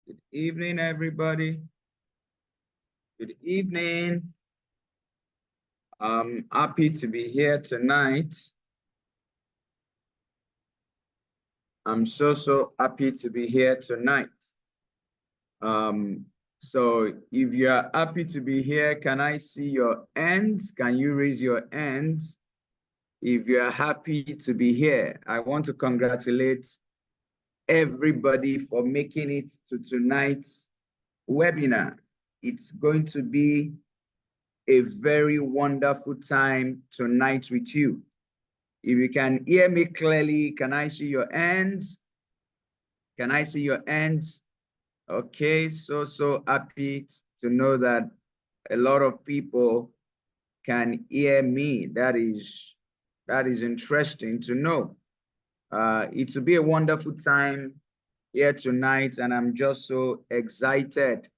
Good evening, everybody. Good evening. I'm happy to be here tonight. I'm so happy to be here tonight. So if you are happy to be here, can I see your hands? Can you raise your hands? If you are happy to be here, I want to congratulate everybody for making it to tonight's webinar. It's going to be a very wonderful time tonight with you. If you can hear me clearly, can I see your hands? Can I see your hands? Okay, so happy to know that a lot of people can hear me. That is interesting to know. It will be a wonderful time here tonight, and I'm just so excited.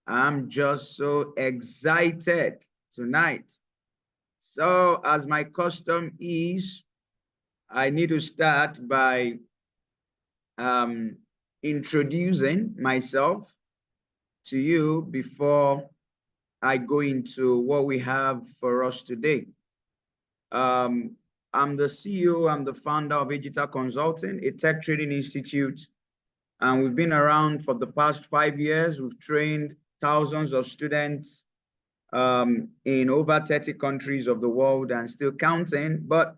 I'm just so excited tonight. So as my custom is, I need to start by introducing myself to you before I go into what we have for us today. I'm the CEO, I'm the founder of Agita Consulting, a tech trading institute, and we've been around for the past 5 years. We've trained thousands of students in over 30 countries of the world and still counting. But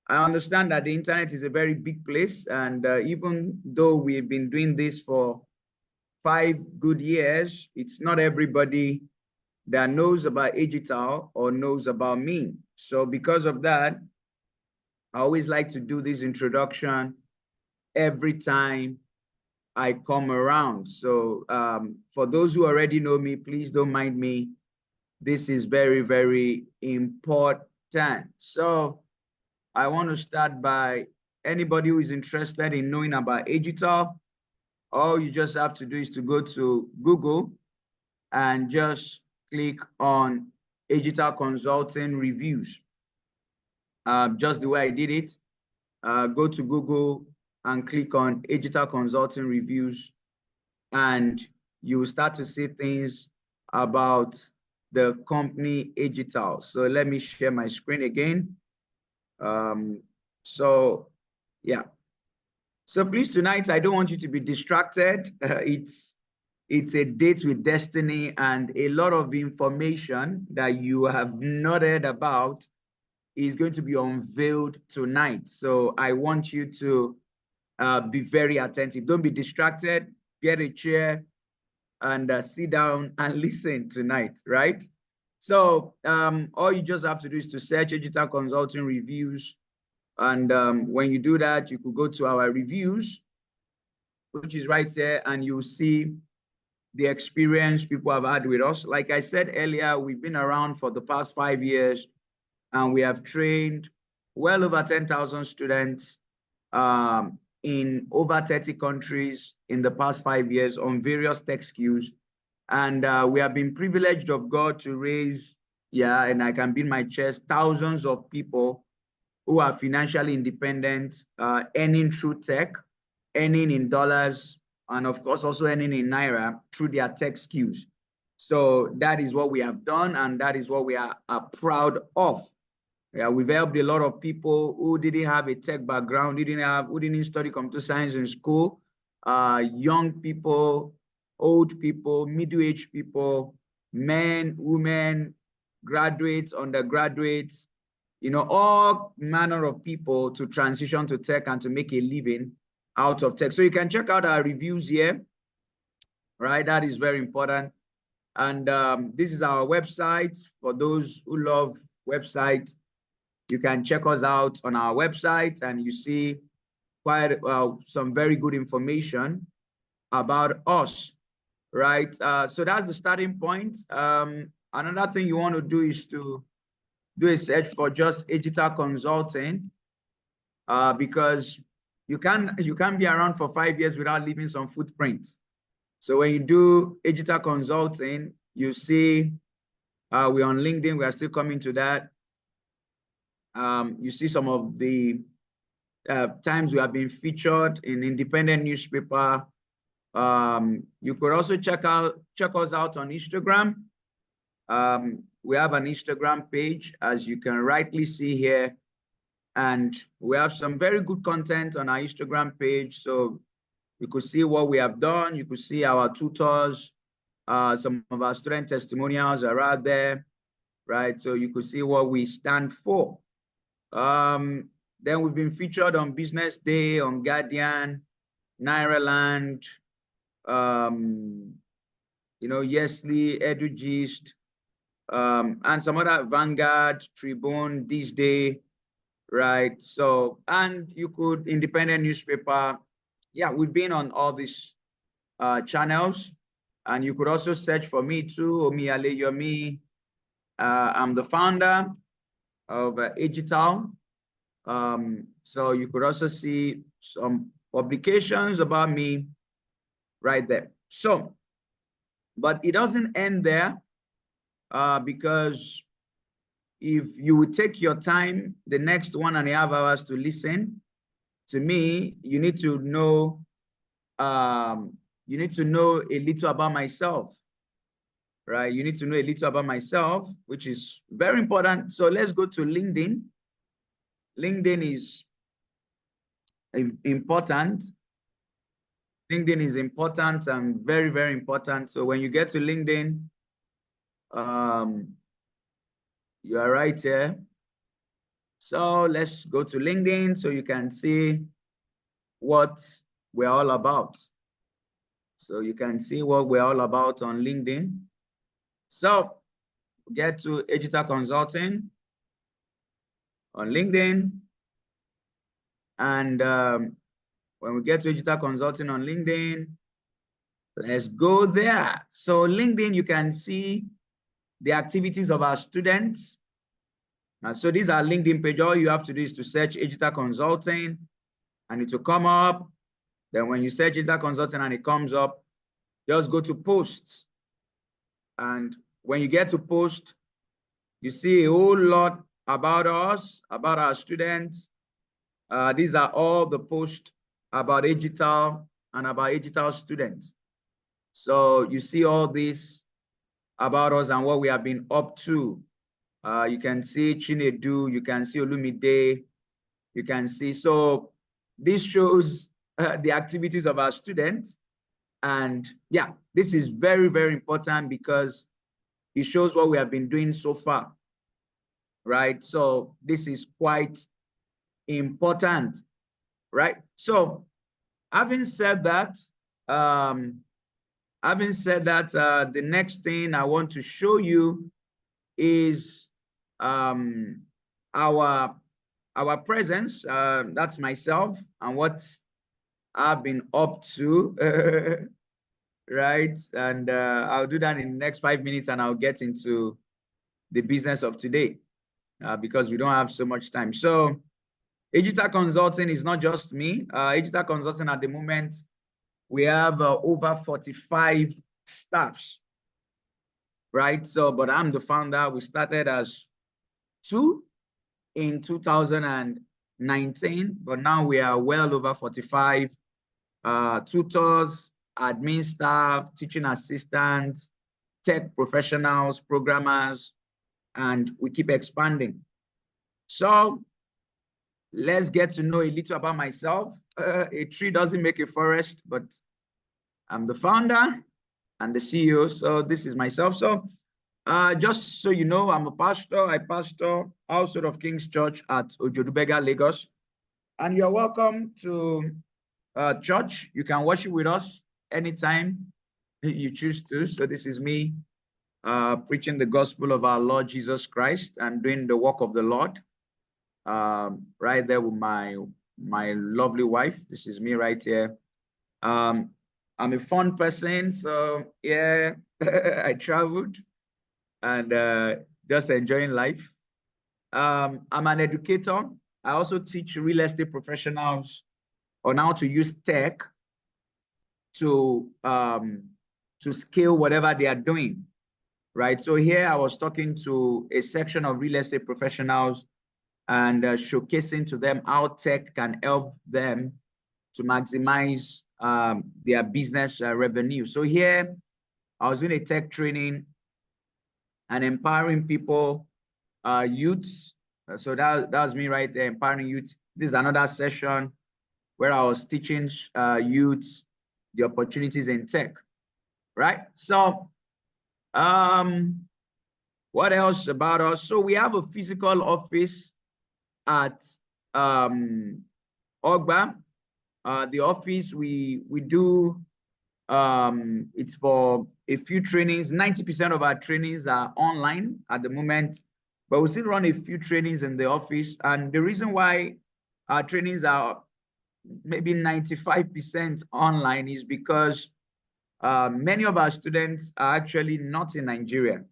I understand that the internet is a very big place, and even though we've been doing this for 5 good years, it's not everybody that knows about Agital or knows about me. So because of that, I always like to do this introduction every time I come around. So for those who already know me, please don't mind me. This is very important. So I want to start by anybody who is interested in knowing about Agital. All you just have to do is to go to Google and just click on Agital Consulting Reviews. Just the way I did it. Go to Google and click on Agital Consulting Reviews, and you will start to see things about the company Agital. So let me share my screen again. So yeah. So please, tonight, I don't want you to be distracted. It's a date with destiny, and a lot of information that you have not heard about is going to be unveiled tonight. So I want you to be very attentive. Don't be distracted. Get a chair and sit down and listen tonight, right? So all you just have to do is to search Agital Consulting Reviews. And when you do that, you could go to our reviews, which is right there, and you'll see the experience people have had with us. Like I said earlier, we've been around for the past 5 years, and we have trained well over 10,000 students in over 30 countries in the past 5 years on various tech skills. And we have been privileged of God to raise, and I can beat my chest, thousands of people who are financially independent, earning through tech, earning in dollars, and of course also earning in Naira through their tech skills. So that is what we have done, and that is what we are proud of. Yeah, we've helped a lot of people who didn't have a tech background, who didn't study computer science in school, young people, old people, middle-aged people, men, women, graduates, undergraduates, all manner of people to transition to tech and to make a living out of tech. So you can check out our reviews here, right? That is very important. And this is our website. For those who love websites, you can check us out on our website, and you see quite some very good information about us, right? So that's the starting point. Another thing you want to do is to do a search for just Agital Consulting, because you can't be around for 5 years without leaving some footprints. So when you do Agital Consulting, you see we're on LinkedIn. We are still coming to that. You see some of the times we have been featured in independent newspaper, You could also check us out on Instagram. We have an Instagram page, as you can rightly see here, and we have some very good content on our Instagram page. So you could see what we have done. You could see our tutors. Some of our student testimonials are out there, right? So you could see what we stand for. Then we've been featured on Business Day, on Guardian, Nairaland, Yesly, EduGist, and some other Vanguard, Tribune, This Day, right? So, and you could, independent newspaper. Yeah, we've been on all these channels, and you could also search for me too, Omiyale Yomi. I'm the founder of Agital. So you could also see some publications about me right there. So, but it doesn't end there, because if you would take your time, the next 1.5 hours to listen to me, you need to know a little about myself, right? You need to know a little about myself, which is very important. So let's go to LinkedIn. LinkedIn is important. LinkedIn is important and very, very important. So when you get to LinkedIn, you are right here. So let's go to LinkedIn so you can see what we're all about. So you can see what we're all about on LinkedIn. So get to Agital Consulting on LinkedIn. And when we get to Agital Consulting on LinkedIn, let's go there. So LinkedIn, you can see the activities of our students. So these are LinkedIn page. All you have to do is to search Agital Consulting and it will come up. Then when you search Agital Consulting and it comes up, just go to posts. And when you get to post, you see a whole lot about us, about our students. These are all the posts about Agital and about Agital students. So you see all this about us and what we have been up to. You can see Chinedu, you can see Olumide, you can see. So this shows the activities of our students. And yeah, this is very, very important because it shows what we have been doing so far, right? So this is quite important, right? So having said that, the next thing I want to show you is our presence. That's myself and what I've been up to, right? And I'll do that in the next 5 minutes and I'll get into the business of today because we don't have so much time. So Agital Consulting is not just me. Agital Consulting at the moment, we have over 45 staffs, right? So, but I'm the founder. We started as 2 in 2019, but now we are well over 45 tutors, admin staff, teaching assistants, tech professionals, programmers, and we keep expanding. So let's get to know a little about myself. A tree doesn't make a forest, but I'm the founder and the CEO. So this is myself. So just so you know, I'm a pastor. I pastor Household of Kings Church at Ojodubega, Lagos. And you're welcome to church. You can worship with us anytime you choose to. So this is me preaching the gospel of our Lord Jesus Christ and doing the work of the Lord. Right there with my lovely wife. This is me right here. I'm a fun person, so yeah, I traveled and just enjoying life. I'm an educator. I also teach real estate professionals on how to use tech to scale whatever they are doing, right? So here I was talking to a section of real estate professionals and showcasing to them how tech can help them to maximize their business revenue. So here, I was doing a tech training and empowering people, youths. So that was me right there, empowering youth. This is another session where I was teaching youths the opportunities in tech, right? So what else about us? So we have a physical office at Ogba. The office we do it's for a few trainings. 90% of our trainings are online at the moment, but we still run a few trainings in the office. And the reason why our trainings are maybe 95% online is because many of our students are actually not in Nigeria.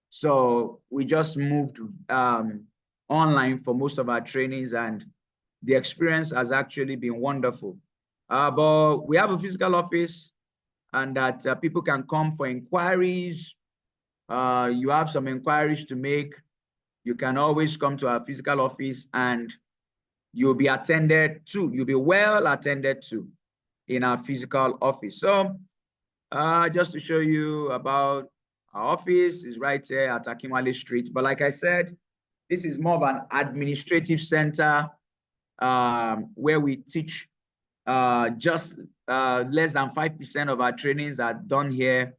So we just moved online for most of our trainings, and the experience has actually been wonderful. But we have a physical office, and that people can come for inquiries. You have some inquiries to make, you can always come to our physical office and you'll be attended to. You'll be well attended to in our physical office. So just to show you about our office is right here at Akinwale Street. But like I said, this is more of an administrative center where we teach just less than 5% of our trainings are done here,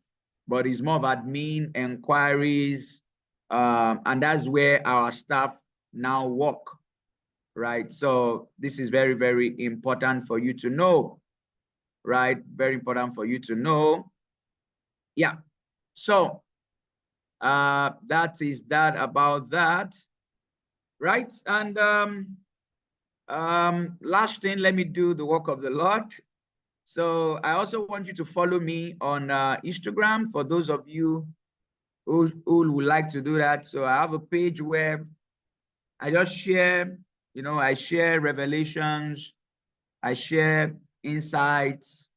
but it's more of admin, inquiries, and that's where our staff now work, right? So this is very, very important for you to know, right? Very important for you to know. Yeah. So that is that about that, right? And last thing, let me do the work of the Lord. So I also want you to follow me on Instagram for those of you who would like to do that. So I have a page where I just share, I share revelations, I share insights,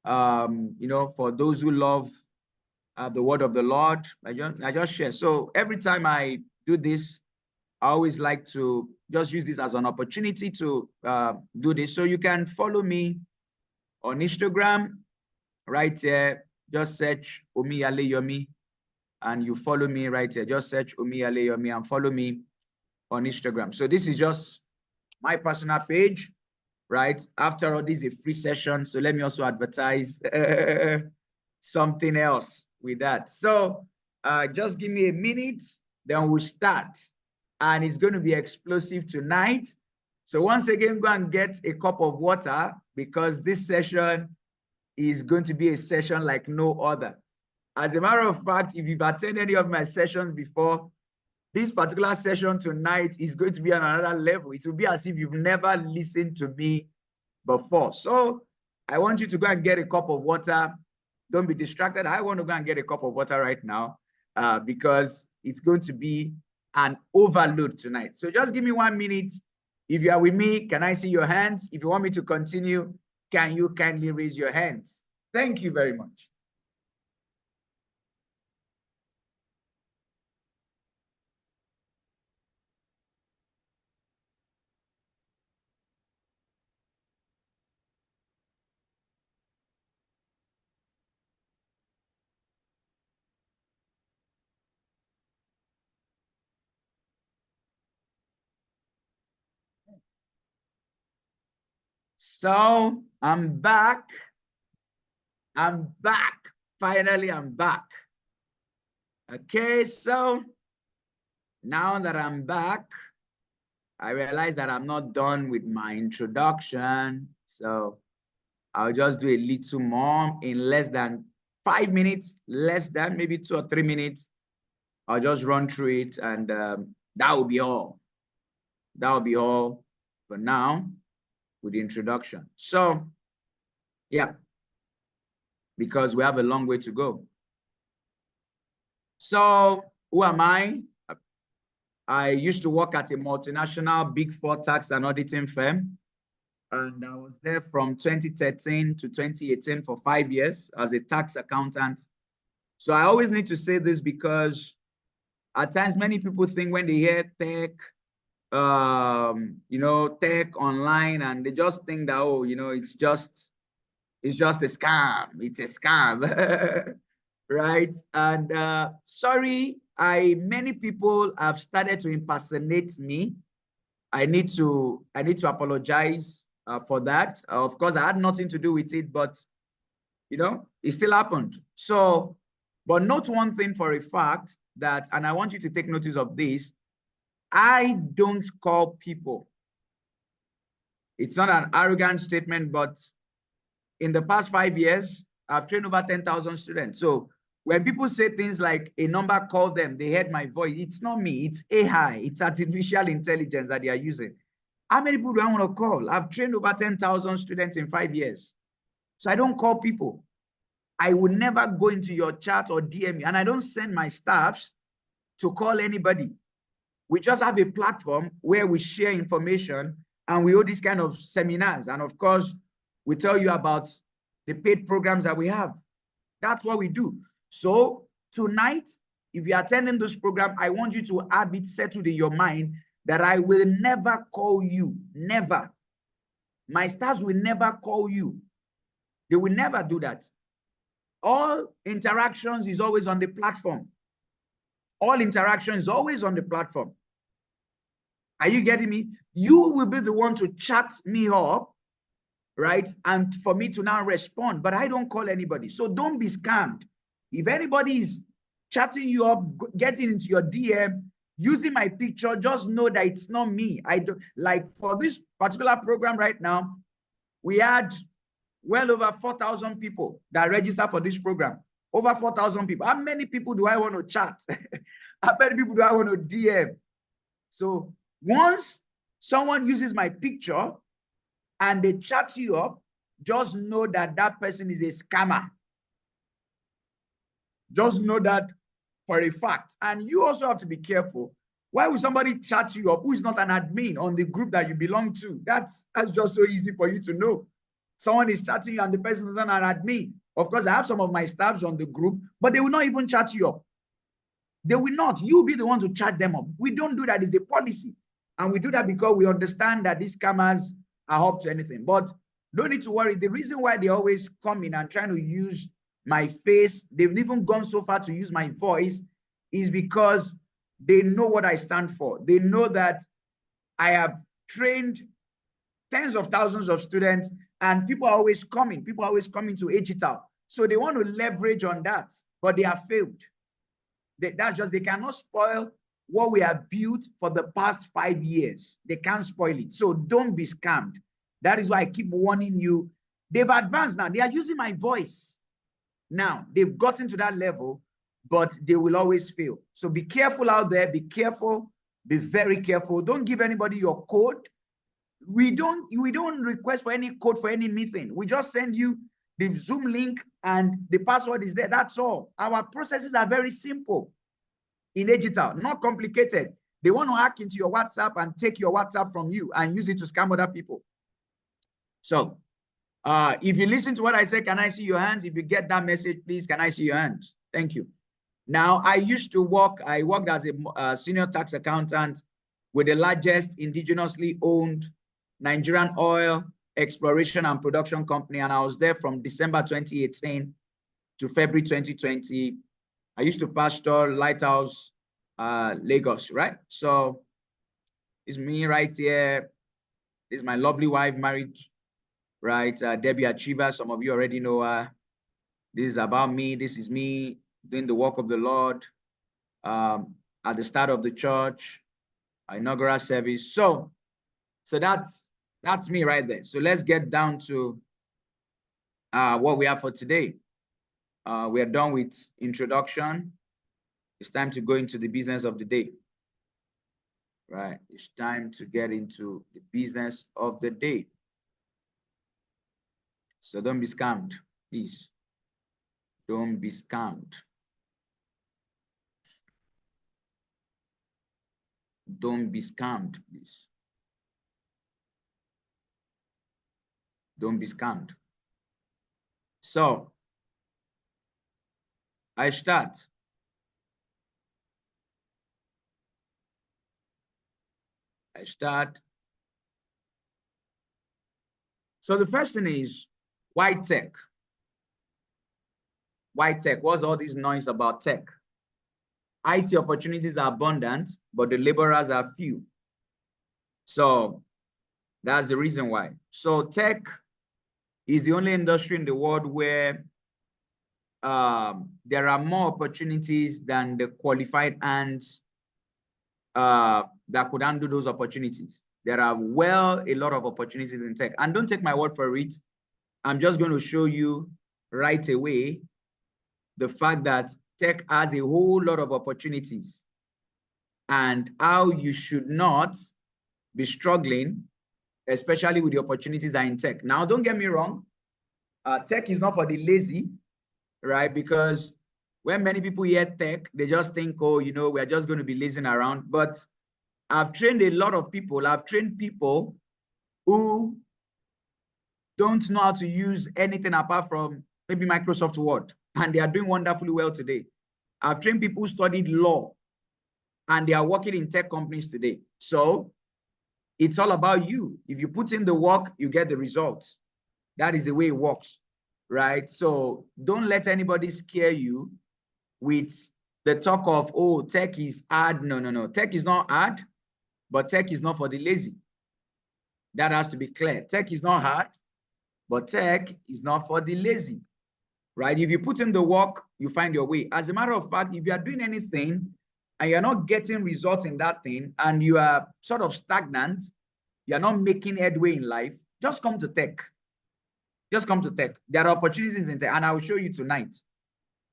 for those who love the word of the Lord. I just share. So every time I do this, I always like to just use this as an opportunity to do this. So you can follow me on Instagram right here. Just search Omiyale Yomi and you follow me right here. Just search Omiyale Yomi and follow me on Instagram. So this is just my personal page, right? After all, this is a free session. So let me also advertise something else with that. So just give me a minute, then we'll start. And it's going to be explosive tonight. So once again, go and get a cup of water because this session is going to be a session like no other. As a matter of fact, if you've attended any of my sessions before, this particular session tonight is going to be on another level. It will be as if you've never listened to me before. So I want you to go and get a cup of water. Don't be distracted. I want to go and get a cup of water right now because it's going to be an overload tonight. So just give me 1 minute. If you are with me, can I see your hands? If you want me to continue, can you kindly raise your hands? Thank you very much. So I'm back. I'm back. Finally, I'm back. Okay, so now that I'm back, I realize that I'm not done with my introduction. So I'll just do a little more in less than 5 minutes, less than maybe 2 or 3 minutes. I'll just run through it and that will be all. That will be all for now with the introduction. So, yeah, because we have a long way to go. So, who am I? I used to work at a multinational Big Four tax and auditing firm. And I was there from 2013 to 2018 for 5 years as a tax accountant. So I always need to say this because at times many people think when they hear tech, tech online, and they just think that, it's just It's just a scam. It's a scam. Right? And sorry, many people have started to impersonate me. I need to apologize for that. Of course, I had nothing to do with it, but it still happened. So, but note one thing for a fact that, and I want you to take notice of this, I don't call people. It's not an arrogant statement, but in the past 5 years, I've trained over 10,000 students. So when people say things like a number called them, they heard my voice, it's not me, it's AI, it's artificial intelligence that they are using. How many people do I want to call? I've trained over 10,000 students in 5 years. So I don't call people. I would never go into your chat or DM me, and I don't send my staffs to call anybody. We just have a platform where we share information and we hold these kind of seminars. And of course, we tell you about the paid programs that we have. That's what we do. So tonight, if you're attending this program, I want you to have it settled in your mind that I will never call you. Never. My staffs will never call you. They will never do that. All interactions is always on the platform. All interaction is always on the platform. Are you getting me? You will be the one to chat me up, right? And for me to now respond, but I don't call anybody. So don't be scammed. If anybody is chatting you up, getting into your DM, using my picture, just know that it's not me. I don't, like for this particular program right now, we had well over 4,000 people that registered for this program. Over 4,000 people. How many people do I want to chat? How many people do I want to DM? So once someone uses my picture and they chat you up, just know that that person is a scammer. Just know that for a fact. And you also have to be careful. Why would somebody chat you up who is not an admin on the group that you belong to? That's just so easy for you to know. Someone is chatting you and the person is not an admin. Of course, I have some of my staffs on the group, but they will not even chat you up. They will not. You'll be the one to chat them up. We don't do that. It's a policy. And we do that because we understand that these scammers are up to anything. But don't need to worry. The reason why they always come in and trying to use my face, they've even gone so far to use my voice, is because they know what I stand for. They know that I have trained tens of thousands of students and people are always coming. People are always coming to Agital. So they want to leverage on that, but they have failed. That's just, they cannot spoil what we have built for the past 5 years. They can't spoil it. So don't be scammed. That is why I keep warning you. They've advanced now. They are using my voice. Now, they've gotten to that level, but they will always fail. So be careful out there. Be careful. Be very careful. Don't give anybody your code. We don't request for any code for any meeting. We just send you the Zoom link and the password is there. That's all. Our processes are very simple in Agital, not complicated. They want to hack into your WhatsApp and take your WhatsApp from you and use it to scam other people. So if you listen to what I say, can I see your hands? If you get that message, please, can I see your hands? Thank you. Now, I worked as a senior tax accountant with the largest indigenously owned Nigerian oil exploration and production company. And I was there from December 2018 to February 2020. I used to pastor Lighthouse, Lagos, right? So it's me right here. This is my lovely wife, married, right? Debbie Achiever. Some of you already know her. This is about me. This is me doing the work of the Lord at the start of the church, inaugural service. So that's me right there. So let's get down to what we have for today. We are done with introduction. It's time to go into the business of the day. Right. It's time to get into the business of the day. So don't be scammed, please. Don't be scammed. Don't be scammed, please. Don't be scammed. So I start. So the first thing is, Why tech? Why tech? What's all this noise about tech? IT opportunities are abundant, but the laborers are few. So that's the reason why. So tech is the only industry in the world where there are more opportunities than the qualified hands that could handle those opportunities. There are a lot of opportunities in tech. And don't take my word for it. I'm just going to show you right away the fact that tech has a whole lot of opportunities and how you should not be struggling, especially with the opportunities that are in tech. Now, don't get me wrong. Tech is not for the lazy, right? Because when many people hear tech, they just think, oh, you know, we're just going to be lazing around. But I've trained a lot of people. I've trained people who don't know how to use anything apart from maybe Microsoft Word, and they are doing wonderfully well today. I've trained people who studied law, and they are working in tech companies today. So it's all about you. If you put in the work, you get the results. That is the way it works, right? So don't let anybody scare you with the talk of, oh, tech is hard. No, no, no. Tech is not hard, but tech is not for the lazy. That has to be clear. Tech is not hard, but tech is not for the lazy, right? If you put in the work, you find your way. As a matter of fact, if you are doing anything and you're not getting results in that thing and you are sort of stagnant, you're not making headway in life, just come to tech. Just come to tech. There are opportunities in tech, and I will show you tonight,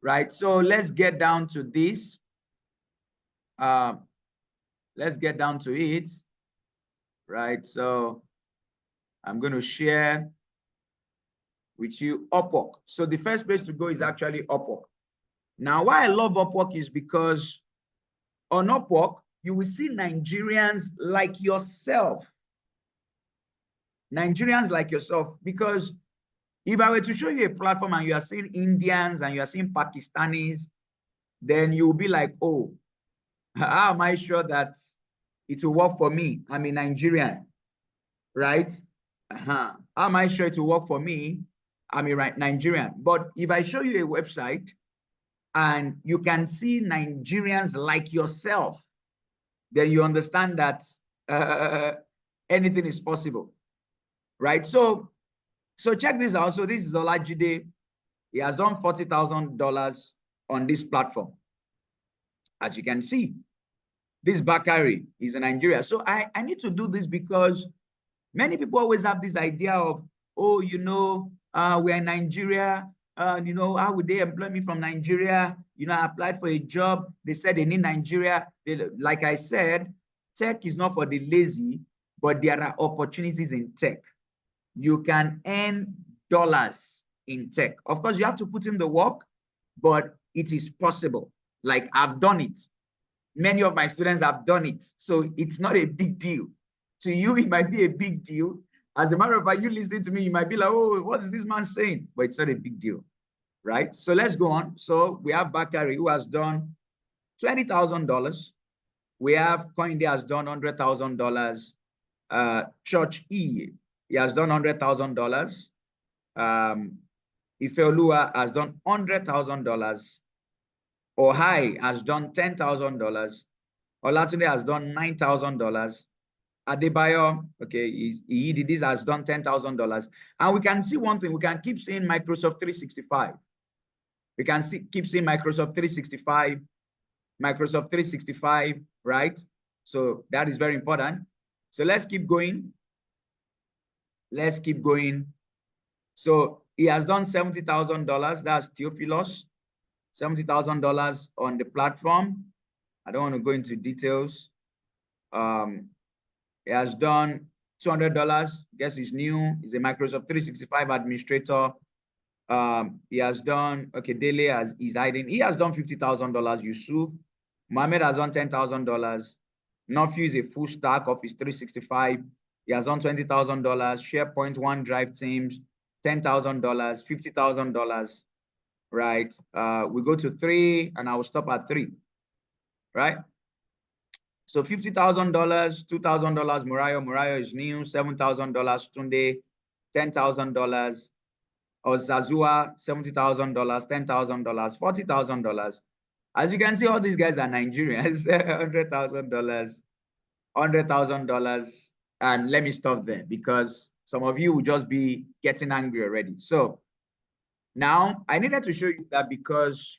right? So let's get down to this. Let's get down to it, right? So I'm going to share with you Upwork. So the first place to go is actually Upwork. Now, why I love Upwork is because on Upwork, you will see Nigerians like yourself. Nigerians like yourself, because if I were to show you a platform and you are seeing Indians and you are seeing Pakistanis, then you'll be like, oh, how am I sure that it will work for me? I'm a Nigerian, right? How am I sure it will work for me? I'm a Nigerian. But if I show you a website and you can see Nigerians like yourself, then you understand that anything is possible, right? So check this out. So this is Olajide. He has done $40,000 on this platform. As you can see, this Bakari is in Nigeria. So I need to do this because many people always have this idea of, oh, you know, we're in Nigeria. You know, how would they employ me from Nigeria? You know, I applied for a job. They said they need Nigeria. Like I said, tech is not for the lazy, but there are opportunities in tech. You can earn dollars in tech. Of course, you have to put in the work, but it is possible. Like I've done it. Many of my students have done it. So it's not a big deal. To you, it might be a big deal. As a matter of fact, you listening to me, you might be like, oh, what is this man saying? But it's not a big deal, right? So let's go on. So we have Bakari, who has done $20,000. We have Coinde has done $100,000. Church E, he has done $100,000. Ifeoluwa has done $100,000. Ohai has done $10,000. Olatunde has done $9,000. Adebayo, okay, he did this, has done $10,000. And we can see one thing, we can keep seeing Microsoft 365. We can keep seeing Microsoft 365, Microsoft 365, right? So that is very important. So let's keep going. Let's keep going. So he has done $70,000. That's Theophilus. $70,000 on the platform. I don't want to go into details. He has done $200. Guess he's new. He's a Microsoft 365 administrator. He has done, okay, Dele he's hiding. He has done $50,000. Yusuf. Mohammed has done $10,000. Nofu is a full stack Office 365. He has done $20,000. SharePoint, OneDrive Teams, $10,000, $50,000. Right. We go to 3 and I will stop at 3. Right. So $50,000, $2,000 Murayo is new, $7,000 Tunde, $10,000 or Zazua, $70,000, $10,000, $40,000. As you can see, all these guys are Nigerians, $100,000, $100,000. And let me stop there because some of you will just be getting angry already. So now I needed to show you that because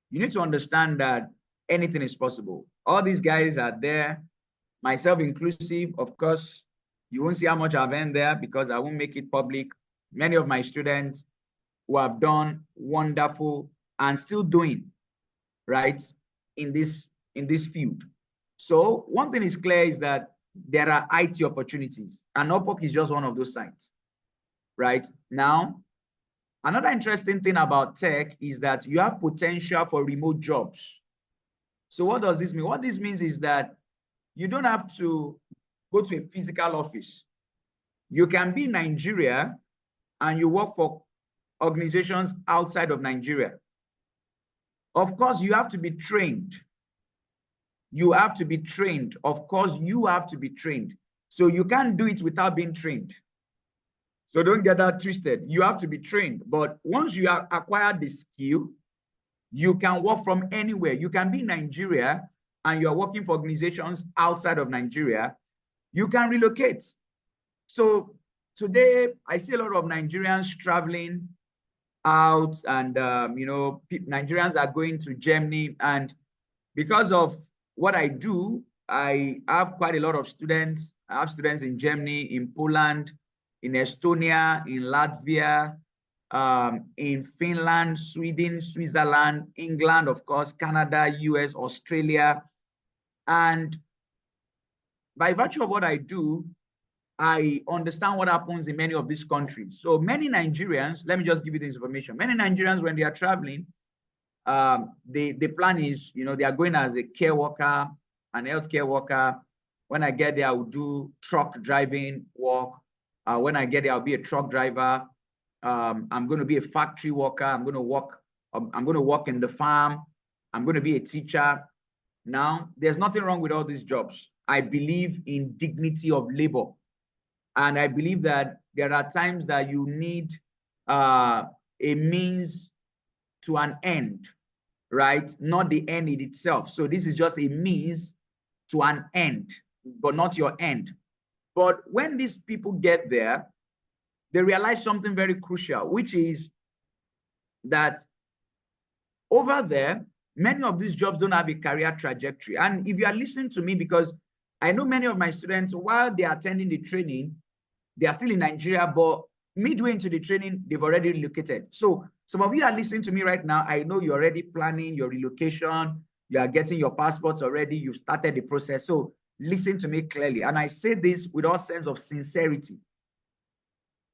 you need to understand that anything is possible. All these guys are there, myself inclusive. Of course, you won't see how much I've earned there because I won't make it public. Many of my students who have done wonderful and still doing right in this field. So one thing is clear is that there are IT opportunities, and Upwork is just one of those sites. Right now, another interesting thing about tech is that you have potential for remote jobs. So what does this mean? What this means is that you don't have to go to a physical office. You can be in Nigeria and you work for organizations outside of Nigeria. Of course, you have to be trained. You have to be trained. Of course, you have to be trained. So you can't do it without being trained. So don't get that twisted. You have to be trained. But once you have acquired the skill, you can work from anywhere. You can be in Nigeria and you're working for organizations outside of Nigeria. You can relocate. So today, I see a lot of Nigerians traveling out, and Nigerians are going to Germany. And because of what I do, I have quite a lot of students. I have students in Germany, in Poland, in Estonia, in Latvia, in Finland, Sweden, Switzerland, England, of course, Canada, US, Australia. And by virtue of what I do, I understand what happens in many of these countries. So many Nigerians, let me just give you this information. Many Nigerians, when they are traveling, the plan is, they are going as a care worker, an healthcare worker. When I get there, I will do truck driving work. When I get there, I'll be a truck driver. I'm going to be a factory worker. I'm going to work in the farm. I'm going to be a teacher. Now, there's nothing wrong with all these jobs. I believe in dignity of labor. And I believe that there are times that you need a means to an end, right? Not the end in itself. So this is just a means to an end, but not your end. But when these people get there, they realize something very crucial, which is that over there, many of these jobs don't have a career trajectory. And if you are listening to me, because I know many of my students, while they are attending the training, they are still in Nigeria, but midway into the training, they've already relocated. So some of you are listening to me right now. I know you're already planning your relocation. You are getting your passports already. You've started the process. So listen to me clearly. And I say this with all sense of sincerity.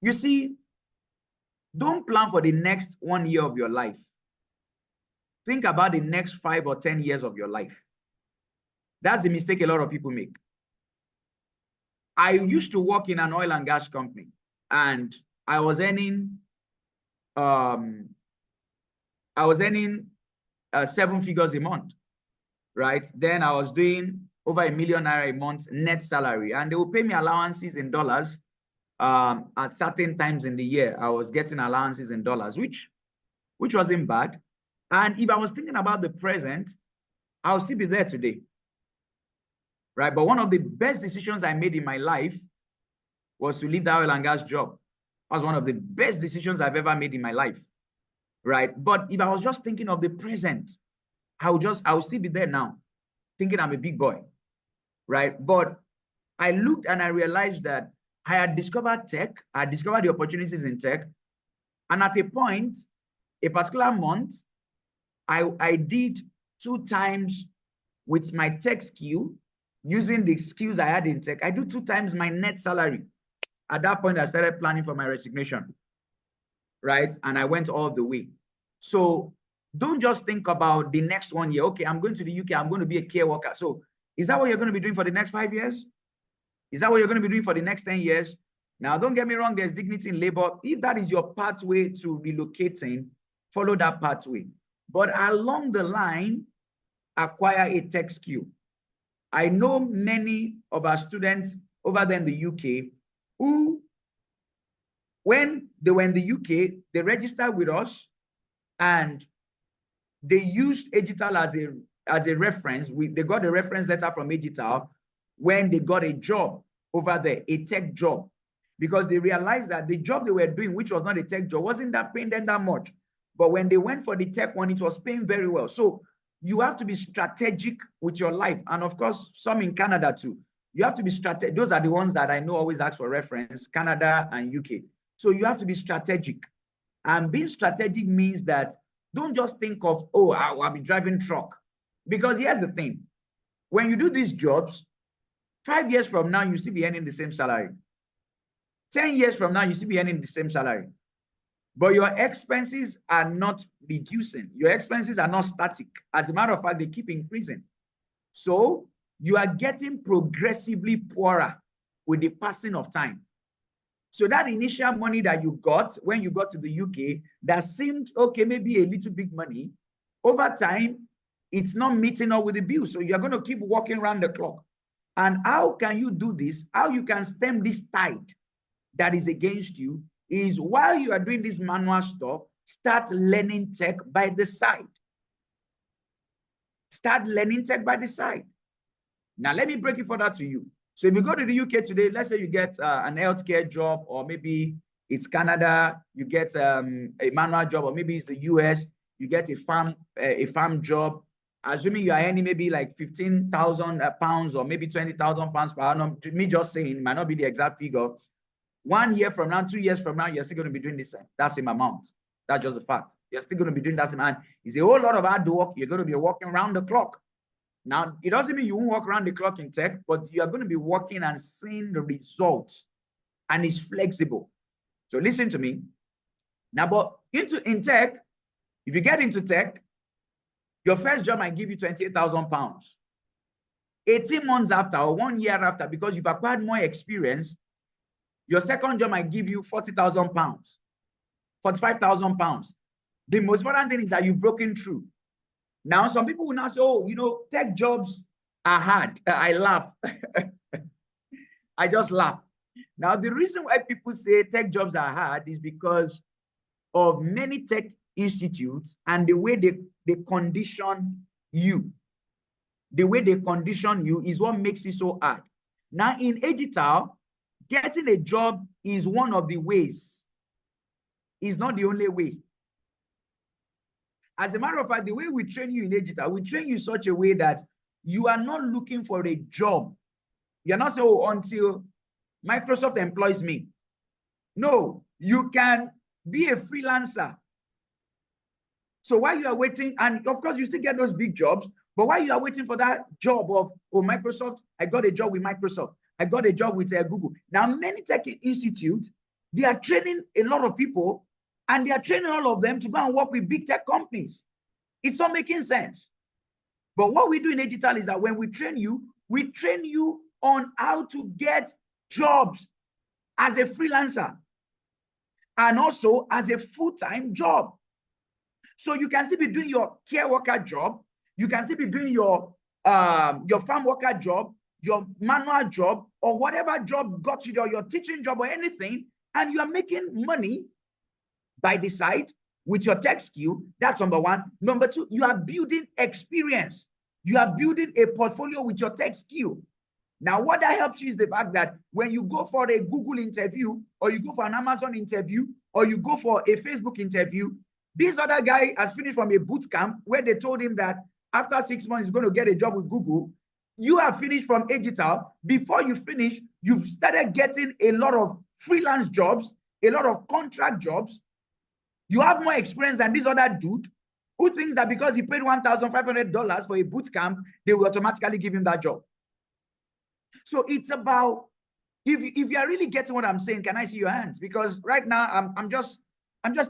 You see, don't plan for the next 1 year of your life. Think about the next 5 or 10 years of your life. That's the mistake a lot of people make. I used to work in an oil and gas company, and I was earning 7 figures a month, right? Then I was doing over $1 million a month net salary, and they would pay me allowances in dollars. At certain times in the year, I was getting allowances in dollars, which wasn't bad. And if I was thinking about the present, I'll still be there today. Right? But one of the best decisions I made in my life was to leave the oil and gas job. That was one of the best decisions I've ever made in my life. Right? But if I was just thinking of the present, I would still be there now, thinking I'm a big boy. Right? But I looked and I realized that I had discovered tech. I had discovered the opportunities in tech. And at a point, a particular month, I did 2 times with my tech skill. Using the skills I had in tech, I do 2 times my net salary. At that point, I started planning for my resignation, right? And I went all the way. So don't just think about the next 1 year. Okay, I'm going to the UK. I'm going to be a care worker. So is that what you're going to be doing for the next 5 years? Is that what you're going to be doing for the next 10 years? Now, don't get me wrong. There's dignity in labor. If that is your pathway to relocating, follow that pathway. But along the line, acquire a tech skill. I know many of our students over there in the UK who when they were in the UK, they registered with us and they used Agital as a reference. They got a reference letter from Agital when they got a job over there, a tech job, because they realized that the job they were doing, which was not a tech job, wasn't that paying them that much. But when they went for the tech one, it was paying very well. So you have to be strategic with your life. And of course, some in Canada too. You have to be strategic. Those are the ones that I know always ask for reference, Canada and UK. So you have to be strategic. And being strategic means that don't just think of, oh, I'll be driving truck. Because here's the thing. When you do these jobs, 5 years from now, you still be earning the same salary. 10 years from now, you still be earning the same salary. But your expenses are not reducing. Your expenses are not static. As a matter of fact, they keep increasing. So you are getting progressively poorer with the passing of time. So that initial money that you got when you got to the UK, that seemed, okay, maybe a little big money, over time, it's not meeting up with the bill. So you're going to keep walking around the clock. And how can you do this? How you can stem this tide that is against you is while you are doing this manual stuff, start learning tech by the side. Start learning tech by the side. Now, let me break it further to you. So if you go to the UK today, let's say you get an healthcare job, or maybe it's Canada, you get a manual job, or maybe it's the US, you get a farm job. Assuming you are earning maybe like 15,000 pounds or maybe 20,000 pounds per annum, to me just saying, it might not be the exact figure. 1 year from now, 2 years from now, you're still going to be doing that same amount. That's just a fact. You're still going to be doing that same amount. It's a whole lot of hard work. You're going to be working around the clock. Now, it doesn't mean you won't walk around the clock in tech, but you are going to be working and seeing the results, and it's flexible. So listen to me. Now, but in tech, if you get into tech, your first job might give you 28,000 pounds. 18 months after or 1 year after, because you've acquired more experience, your second job might give you 40,000 pounds, 45,000 pounds. The most important thing is that you've broken through. Now, some people will now say, oh, you know, tech jobs are hard. I laugh. I just laugh. Now, the reason why people say tech jobs are hard is because of many tech institutes and the way they condition you. The way they condition you is what makes it so hard. Now, in Agital, getting a job is one of the ways. It's not the only way. As a matter of fact, the way we train you in Agital, we train you in such a way that you are not looking for a job. You're not saying, oh, until Microsoft employs me. No, you can be a freelancer. So while you are waiting, and of course you still get those big jobs, but while you are waiting for that job of, oh, Microsoft, I got a job with Microsoft. I got a job with Google. Now, many tech institutes, they are training a lot of people, and they are training all of them to go and work with big tech companies. It's not making sense. But what we do in Agital is that when we train you on how to get jobs as a freelancer and also as a full-time job. So you can still be doing your care worker job. You can still be doing your farm worker job, your manual job, or whatever job got you there, your teaching job or anything, and you are making money by the side with your tech skill. That's number one. Number two, you are building experience. You are building a portfolio with your tech skill. Now, what that helps you is the fact that when you go for a Google interview, or you go for an Amazon interview, or you go for a Facebook interview, this other guy has finished from a boot camp where they told him that after 6 months, he's going to get a job with Google. You have finished from Agital. Before you finish, you've started getting a lot of freelance jobs, a lot of contract jobs. You have more experience than this other dude who thinks that because he paid $1,500 for a boot camp, they will automatically give him that job. So it's about, if you are really getting what I'm saying, can I see your hands? Because right now I'm just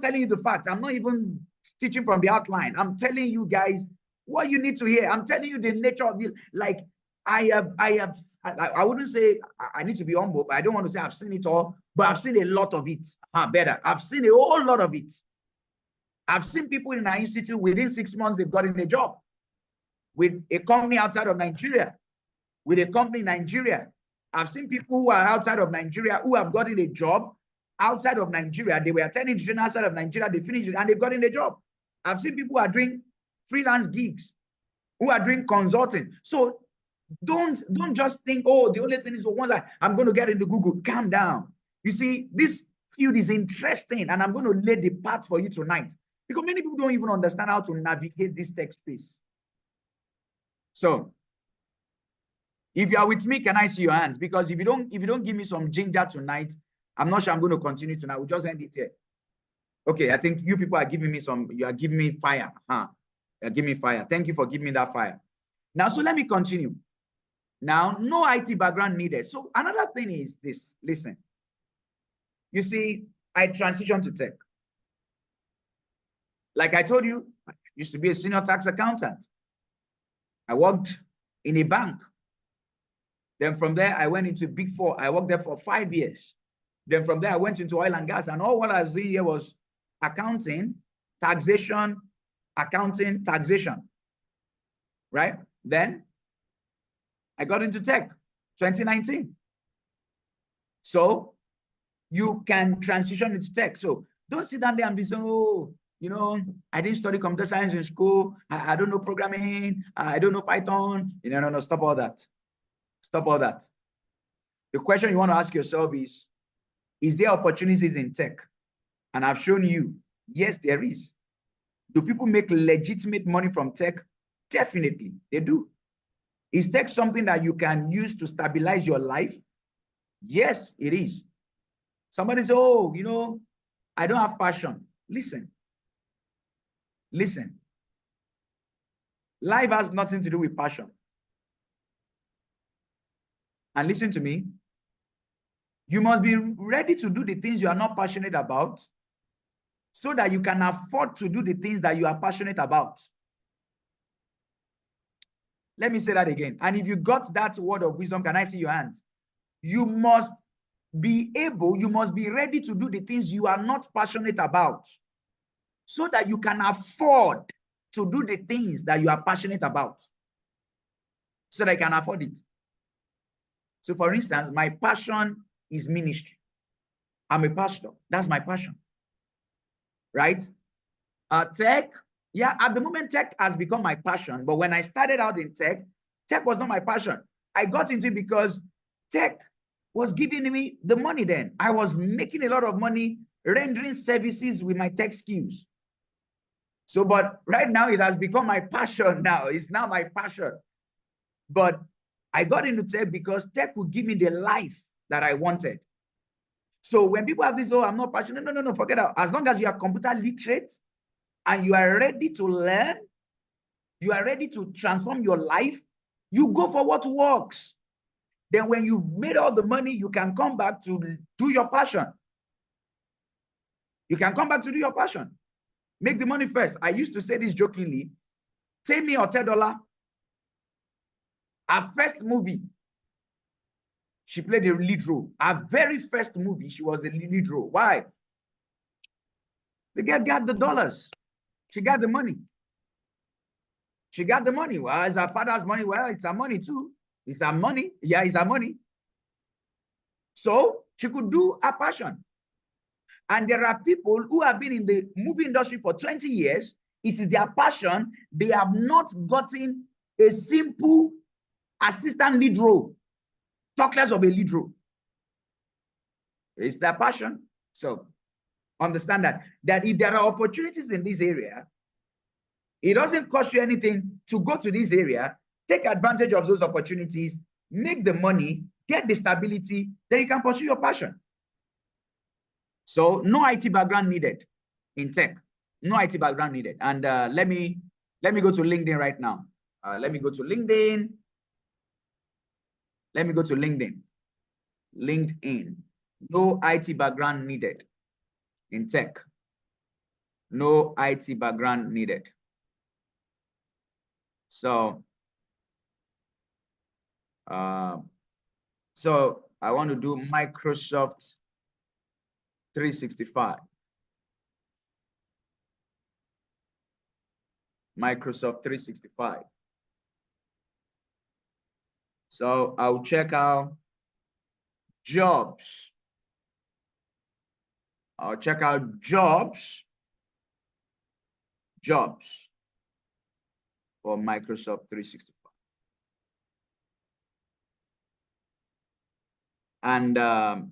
telling you the facts. I'm not even teaching from the outline. I'm telling you guys what you need to hear. I'm telling you the nature of it. Like I wouldn't say I need to be humble, but I don't want to say I've seen it all, but I've seen a lot of it. Better. I've seen a whole lot of it. I've seen people in our institute within 6 months, they've gotten a job with a company outside of Nigeria, with a company in Nigeria. I've seen people who are outside of Nigeria who have gotten a job outside of Nigeria. They were attending the training outside of Nigeria. They finished it and they've gotten a job. I've seen people who are doing freelance gigs, who are doing consulting. So don't just think, oh, the only thing is once I'm going to get into Google. Calm down. You see, this field is interesting, and I'm going to lay the path for you tonight, because many people don't even understand how to navigate this tech space. So if you are with me, can I see your hands? Because if you don't give me some ginger tonight, I'm not sure I'm going to continue tonight. We'll just end it here. Okay, I think you people are giving me you are giving me fire. You're giving me fire. Thank you for giving me that fire. Now, so let me continue. Now, no IT background needed. So another thing is this, listen. You see, I transitioned to tech. Like I told you, I used to be a senior tax accountant. I worked in a bank. Then from there, I went into Big Four. I worked there for 5 years. Then from there, I went into oil and gas. And all what I was doing here was accounting, taxation, accounting, taxation. Right? Then I got into tech, 2019. So you can transition into tech. So don't sit down there and be saying, oh, you know, I didn't study computer science in school. I don't know programming. I don't know Python. No, stop all that. Stop all that. The question you want to ask yourself is there opportunities in tech? And I've shown you, yes, there is. Do people make legitimate money from tech? Definitely, they do. Is tech something that you can use to stabilize your life? Yes, it is. Somebody says, oh, you know, I don't have passion. Listen. Listen. Life has nothing to do with passion. And listen to me. You must be ready to do the things you are not passionate about so that you can afford to do the things that you are passionate about. Let me say that again. And if you got that word of wisdom, can I see your hands? You must be ready to do the things you are not passionate about so that you can afford to do the things that you are passionate about so that you can afford it. So for instance, my passion is ministry. I'm a pastor. That's my passion. Right? Tech, yeah, at the moment, tech has become my passion. But when I started out in tech, tech was not my passion. I got into it because tech was giving me the money then. I was making a lot of money rendering services with my tech skills. So, but right now it has become my passion now. It's now my passion. But I got into tech because tech would give me the life that I wanted. So when people have this, oh, I'm not passionate. No, forget that. As long as you are computer literate and you are ready to learn, you are ready to transform your life, you go for what works. Then when you've made all the money, you can come back to do your passion. You can come back to do your passion. Make the money first. I used to say this jokingly. Temi Otedola, our first movie, she played a lead role. Our very first movie, she was a lead role. Why? The girl got the dollars. She got the money. She got the money. Well, it's her father's money. Well, it's her money too. It's her money. Yeah, it's her money. So she could do her passion. And there are people who have been in the movie industry for 20 years. It is their passion. They have not gotten a simple assistant lead role. Talk less of a lead role. It's their passion. So understand that if there are opportunities in this area, it doesn't cost you anything to go to this area, take advantage of those opportunities, make the money, get the stability, then you can pursue your passion. So no IT background needed in tech. No IT background needed. And let me go to LinkedIn right now. Let me go to LinkedIn. Let me go to LinkedIn. LinkedIn. No IT background needed in tech. No IT background needed. So, so I want to do Microsoft 365. Microsoft 365. So I'll check out jobs. I'll check out jobs for Microsoft 365. And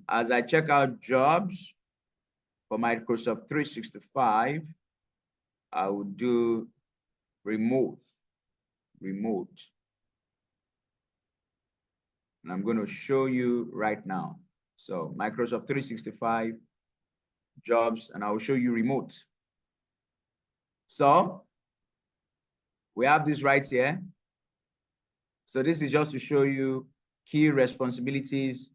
as I check out jobs for Microsoft 365, I will do remote. And I'm going to show you right now. So Microsoft 365 jobs, and I will show you remote. So we have this right here. So this is just to show you key responsibilities.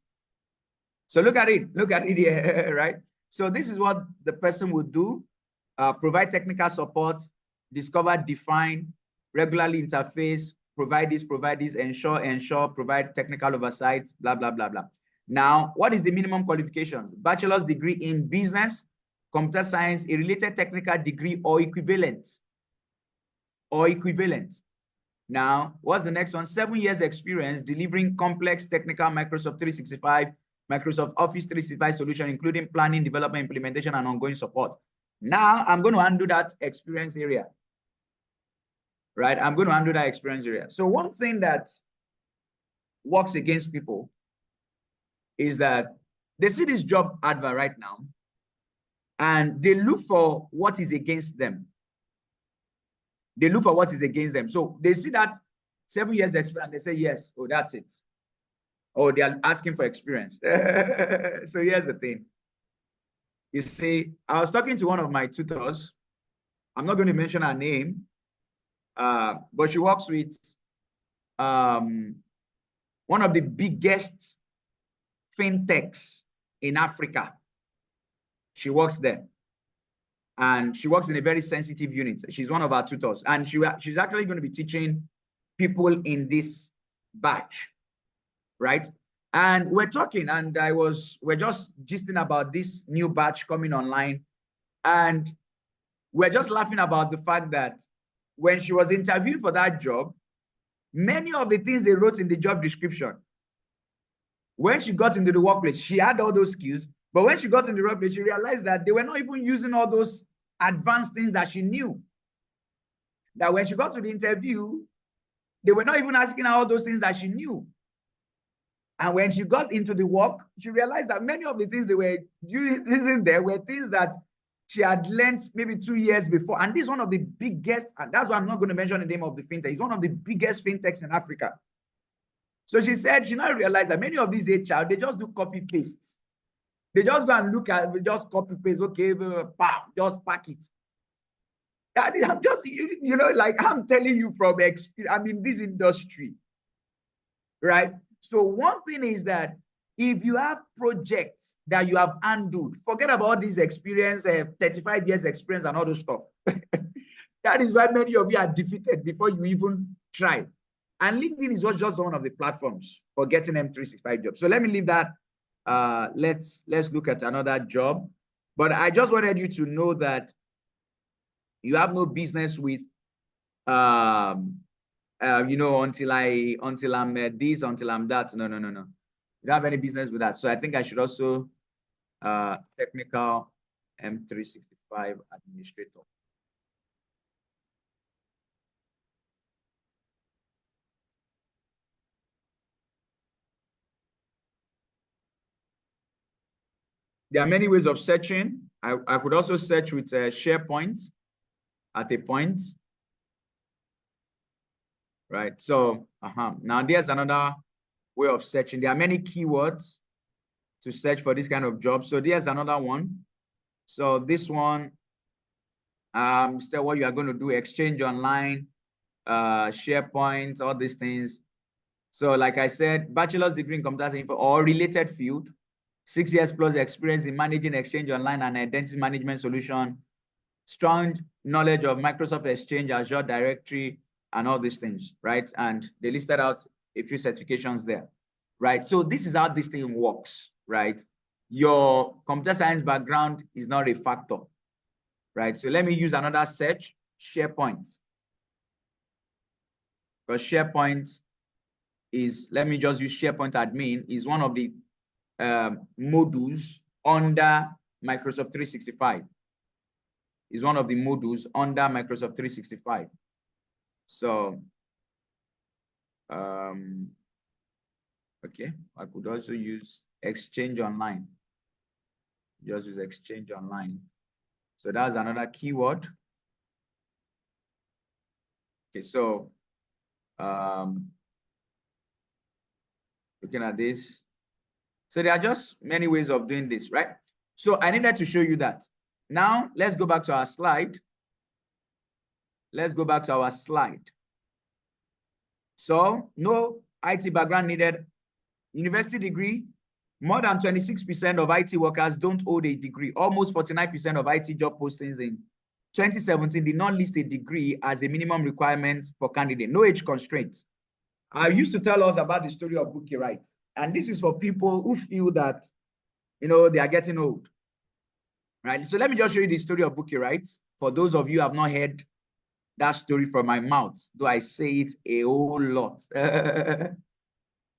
So look at it here, right? So this is what the person would do: provide technical support, discover, define, regularly interface, provide this, ensure, provide technical oversight, blah, blah, blah, blah. Now, what is the minimum qualifications? Bachelor's degree in business, computer science, a related technical degree or equivalent. Now, what's the next one? 7 years experience delivering complex technical Microsoft 365, Microsoft Office 365 solution, including planning, development, implementation, and ongoing support. Now, I'm going to undo that experience area. Right? I'm going to undo that experience area. So one thing that works against people is that they see this job advert right now, and they look for what is against them. So they see that 7 years experience, and they say, yes, oh, that's it. Oh, they are asking for experience. So here's the thing. You see, I was talking to one of my tutors. I'm not going to mention her name, but she works with one of the biggest fintechs in Africa. She works there. And she works in a very sensitive unit. She's one of our tutors. And she's actually going to be teaching people in this batch, right? And we're talking, and we're just gisting about this new batch coming online. And we're just laughing about the fact that when she was interviewed for that job, many of the things they wrote in the job description, when she got into the workplace, she had all those skills. But when she got in the workplace, she realized that they were not even using all those advanced things that she knew. That when she got to the interview, they were not even asking her all those things that she knew. And when she got into the work, she realized that many of the things they were using there were things that she had learned maybe 2 years before. And this is one of the biggest, and that's why I'm not going to mention the name of the fintech. It's one of the biggest fintechs in Africa. So she said she now realized that many of these HR, they just do copy paste. They just go and look at, just copy paste, okay, just pack it. I'm just, like I'm telling you from experience, I'm in this industry, right? So one thing is that if you have projects that you have handled, forget about this experience, 35 years experience and all those stuff. That is why many of you are defeated before you even try. And LinkedIn is just one of the platforms for getting M365 jobs. So let me leave that. Let's look at another job. But I just wanted you to know that you have no business with, until I'm this, until I'm that. No. You don't have any business with that. So I think I should also technical M365 administrator. There are many ways of searching. I could also search with SharePoint at a point. Right. So now there's another way of searching. There are many keywords to search for this kind of job. So there's another one. So this one, still what you are going to do, Exchange Online, SharePoint, all these things. So like I said, bachelor's degree in computer science or related field, 6 years plus experience in managing Exchange Online and identity management solution, strong knowledge of Microsoft Exchange, Azure Directory, and all these things, right? And they listed out a few certifications there, right? So this is how this thing works, right? Your computer science background is not a factor, right? So let me use another search, SharePoint. Because SharePoint is, let me just use SharePoint admin, is one of the modules under Microsoft 365. It's one of the modules under Microsoft 365. So, okay, I could also use Exchange Online. Just use Exchange Online. So that's another keyword. Okay, so looking at this. So there are just many ways of doing this, right? So I needed to show you that. Now let's go back to our slide. Let's go back to our slide. So no IT background needed. University degree, more than 26% of IT workers don't hold a degree. Almost 49% of IT job postings in 2017 did not list a degree as a minimum requirement for candidate. No age constraints. I used to tell us about the story of Bukky Wright. And this is for people who feel that, you know, they are getting old. Right? So let me just show you the story of Bukky Wright. For those of you who have not heard that story from my mouth, though I say it a whole lot.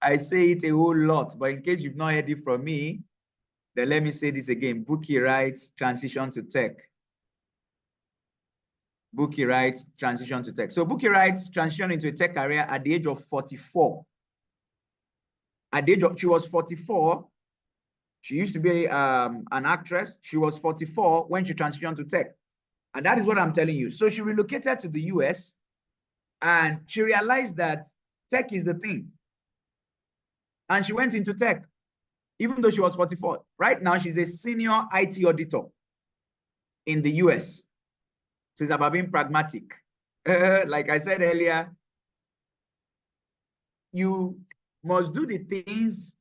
I say it a whole lot, but in case you've not heard it from me, then let me say this again. Bukky Wright, transition to tech. Bukky Wright, transition to tech. So Bukky Wright transitioned into a tech career at the age of 44. At the age of, she was 44. She used to be an actress. She was 44 when she transitioned to tech. And that is what I'm telling you. So she relocated to the US and she realized that tech is the thing. And she went into tech, even though she was 44. Right now, she's a senior IT auditor in the US. So it's about being pragmatic. Like I said earlier, you must do the things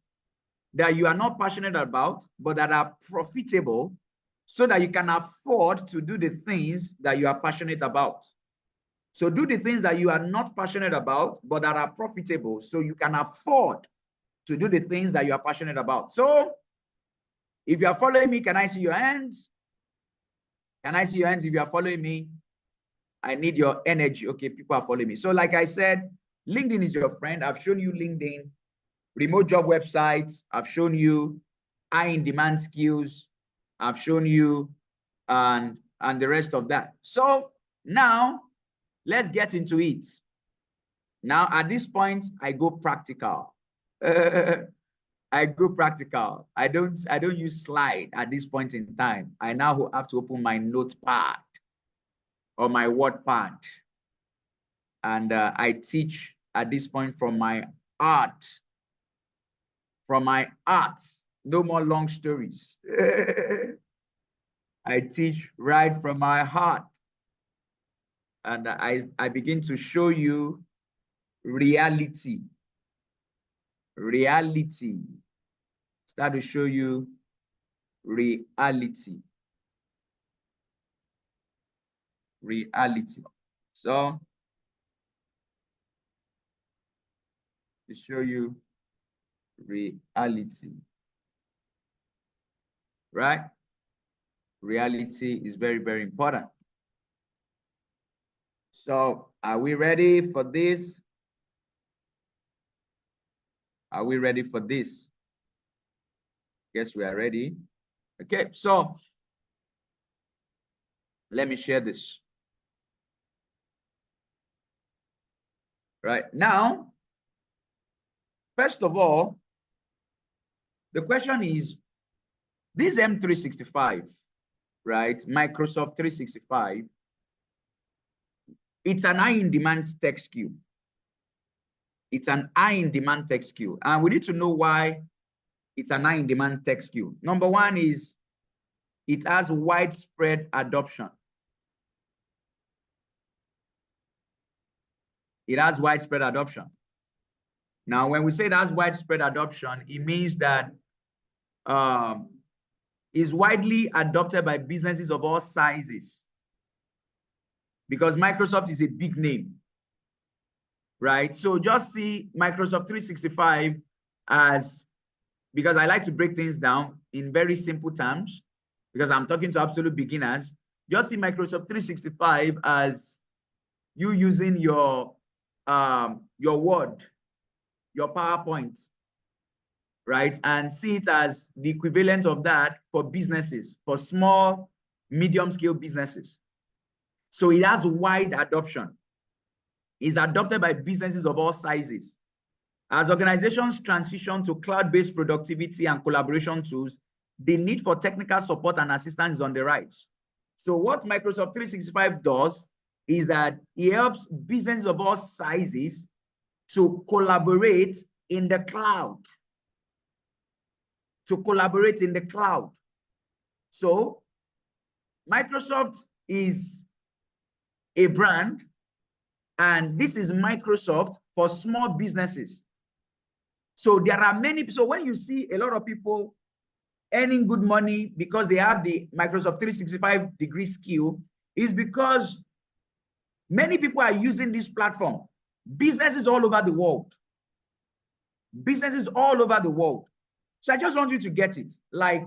that you are not passionate about, but that are profitable so that you can afford to do the things that you are passionate about. So do the things that you are not passionate about, but that are profitable so you can afford to do the things that you are passionate about. So if you are following me, can I see your hands? Can I see your hands if you are following me? I need your energy. Okay, people are following me. So like I said, LinkedIn is your friend. I've shown you LinkedIn, remote job websites. I've shown you high in demand skills. I've shown you and the rest of that. So now let's get into it. Now at this point, I go practical. I go practical. I don't use slide at this point in time. I now have to open my notepad or my WordPad. And I teach at this point from my art. From my art. No more long stories. I teach right from my heart. And I begin to show you reality. Reality. Start to show you reality. Reality. So, to show you reality. Right? Reality is very, very important. So, are we ready for this? Are we ready for this? Guess we are ready. Okay, so let me share this. Right now, first of all, the question is, this M365, right? Microsoft 365, it's an high in demand tech skill. It's an high in demand tech skill. And we need to know why it's an high in demand tech skill. Number one is it has widespread adoption. It has widespread adoption. Now, when we say it has widespread adoption, it means that it's widely adopted by businesses of all sizes. Because Microsoft is a big name, right? So just see Microsoft 365 as, because I like to break things down in very simple terms, because I'm talking to absolute beginners, just see Microsoft 365 as you using your Word, your PowerPoint, right? And see it as the equivalent of that for businesses, for small, medium-scale businesses. So it has wide adoption. It's adopted by businesses of all sizes. As organizations transition to cloud-based productivity and collaboration tools, the need for technical support and assistance is on the rise. So what Microsoft 365 does is that it helps businesses of all sizes to collaborate in the cloud. So Microsoft is a brand, and this is Microsoft for small businesses. So there are many. So when you see a lot of people earning good money because they have the Microsoft 365 degree skill, is because many people are using this platform. Businesses all over the world. So I just want you to get it. Like,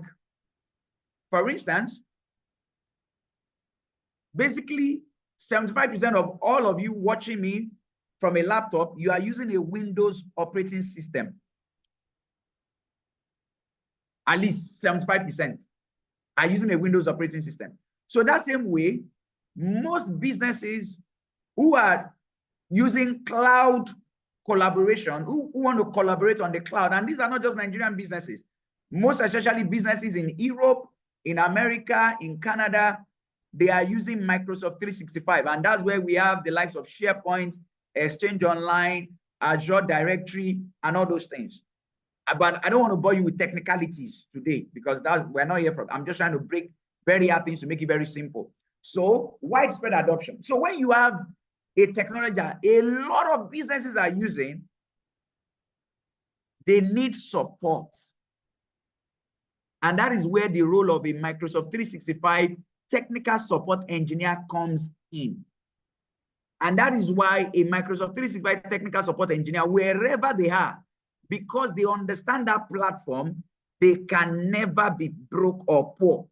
for instance, basically 75% of all of you watching me from a laptop, you are using a Windows operating system. At least 75% are using a Windows operating system. So that same way, most businesses who are using cloud collaboration, who want to collaborate on the cloud, and these are not just Nigerian businesses, most especially businesses in Europe, in America, in Canada, they are using Microsoft 365. And that's where we have the likes of SharePoint, Exchange Online, Azure Directory, and all those things. But I don't want to bore you with technicalities today, because we're not here for. I'm just trying to break very hard things to make it very simple. So widespread adoption. So when you have a technology that a lot of businesses are using, they need support. And that is where the role of a Microsoft 365 technical support engineer comes in. And that is why a Microsoft 365 technical support engineer, wherever they are, because they understand that platform, they can never be broke or poor.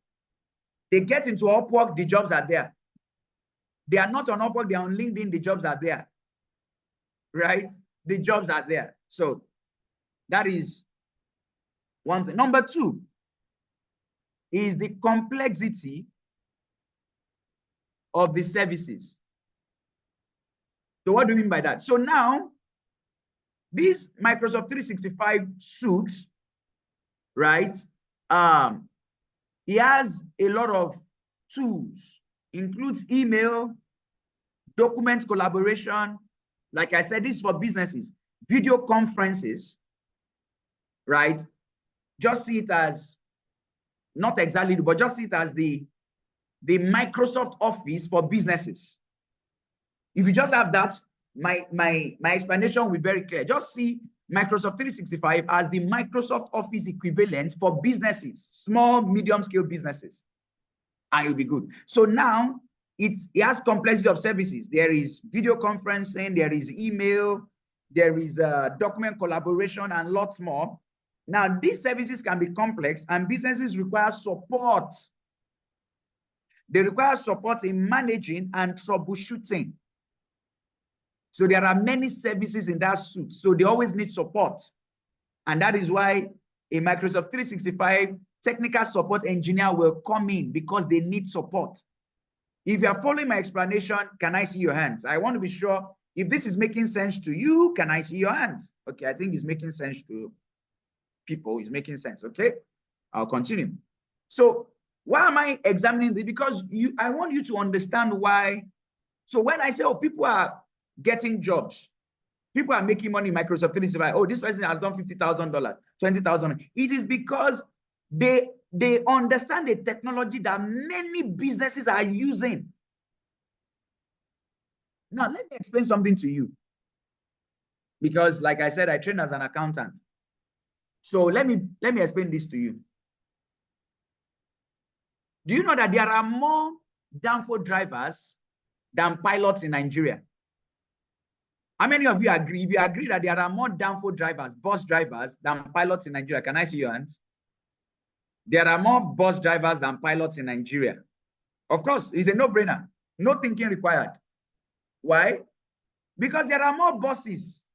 They get into Upwork, the jobs are there. They are not on Upwork, they are on LinkedIn, the jobs are there. Right? The jobs are there. So that is one thing. Number two is the complexity of the services. So what do you mean by that? So now, this Microsoft 365 suite, right? It has a lot of tools, includes email, document collaboration. Like I said, this is for businesses, video conferences, right? Just see it as, not exactly, but just see it as the Microsoft Office for businesses. If you just have that, my explanation will be very clear. Just see Microsoft 365 as the Microsoft Office equivalent for businesses, small, medium-scale businesses, and you'll be good. So now it has complexity of services. There is video conferencing, there is email, there is document collaboration, and lots more. Now, these services can be complex, and businesses require support. They require support in managing and troubleshooting. So there are many services in that suite. So they always need support. And that is why a Microsoft 365 technical support engineer will come in, because they need support. If you are following my explanation, can I see your hands? I want to be sure if this is making sense to you. Can I see your hands? Okay, I think it's making sense to people. It's making sense. Okay, I'll continue. So why am I examining this? Because I want you to understand why. So when I say, oh, people are getting jobs, people are making money in Microsoft 365. Oh, this person has done $50,000, $20,000. It is because they understand the technology that many businesses are using. Now, let me explain something to you. Because, like I said, I train as an accountant. So let me explain this to you. Do you know that there are more Danfo drivers than pilots in Nigeria? How many of you agree? If you agree that there are more Danfo drivers, bus drivers, than pilots in Nigeria, can I see your hands? There are more bus drivers than pilots in Nigeria. Of course, it's a no-brainer. No thinking required. Why? Because there are more buses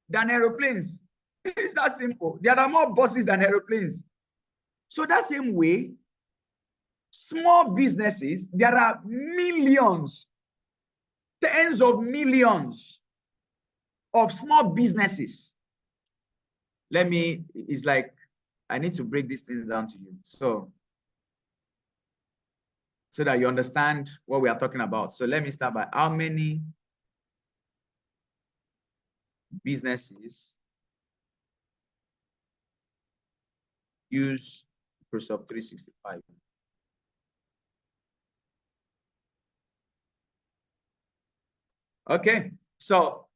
than aeroplanes. It's that simple. There are more buses than aeroplanes. So that same way, small businesses, there are millions, tens of millions of small businesses. It's like, I need to break these things down to you. So that you understand what we are talking about. So let me start by how many businesses use Microsoft 365. Okay, so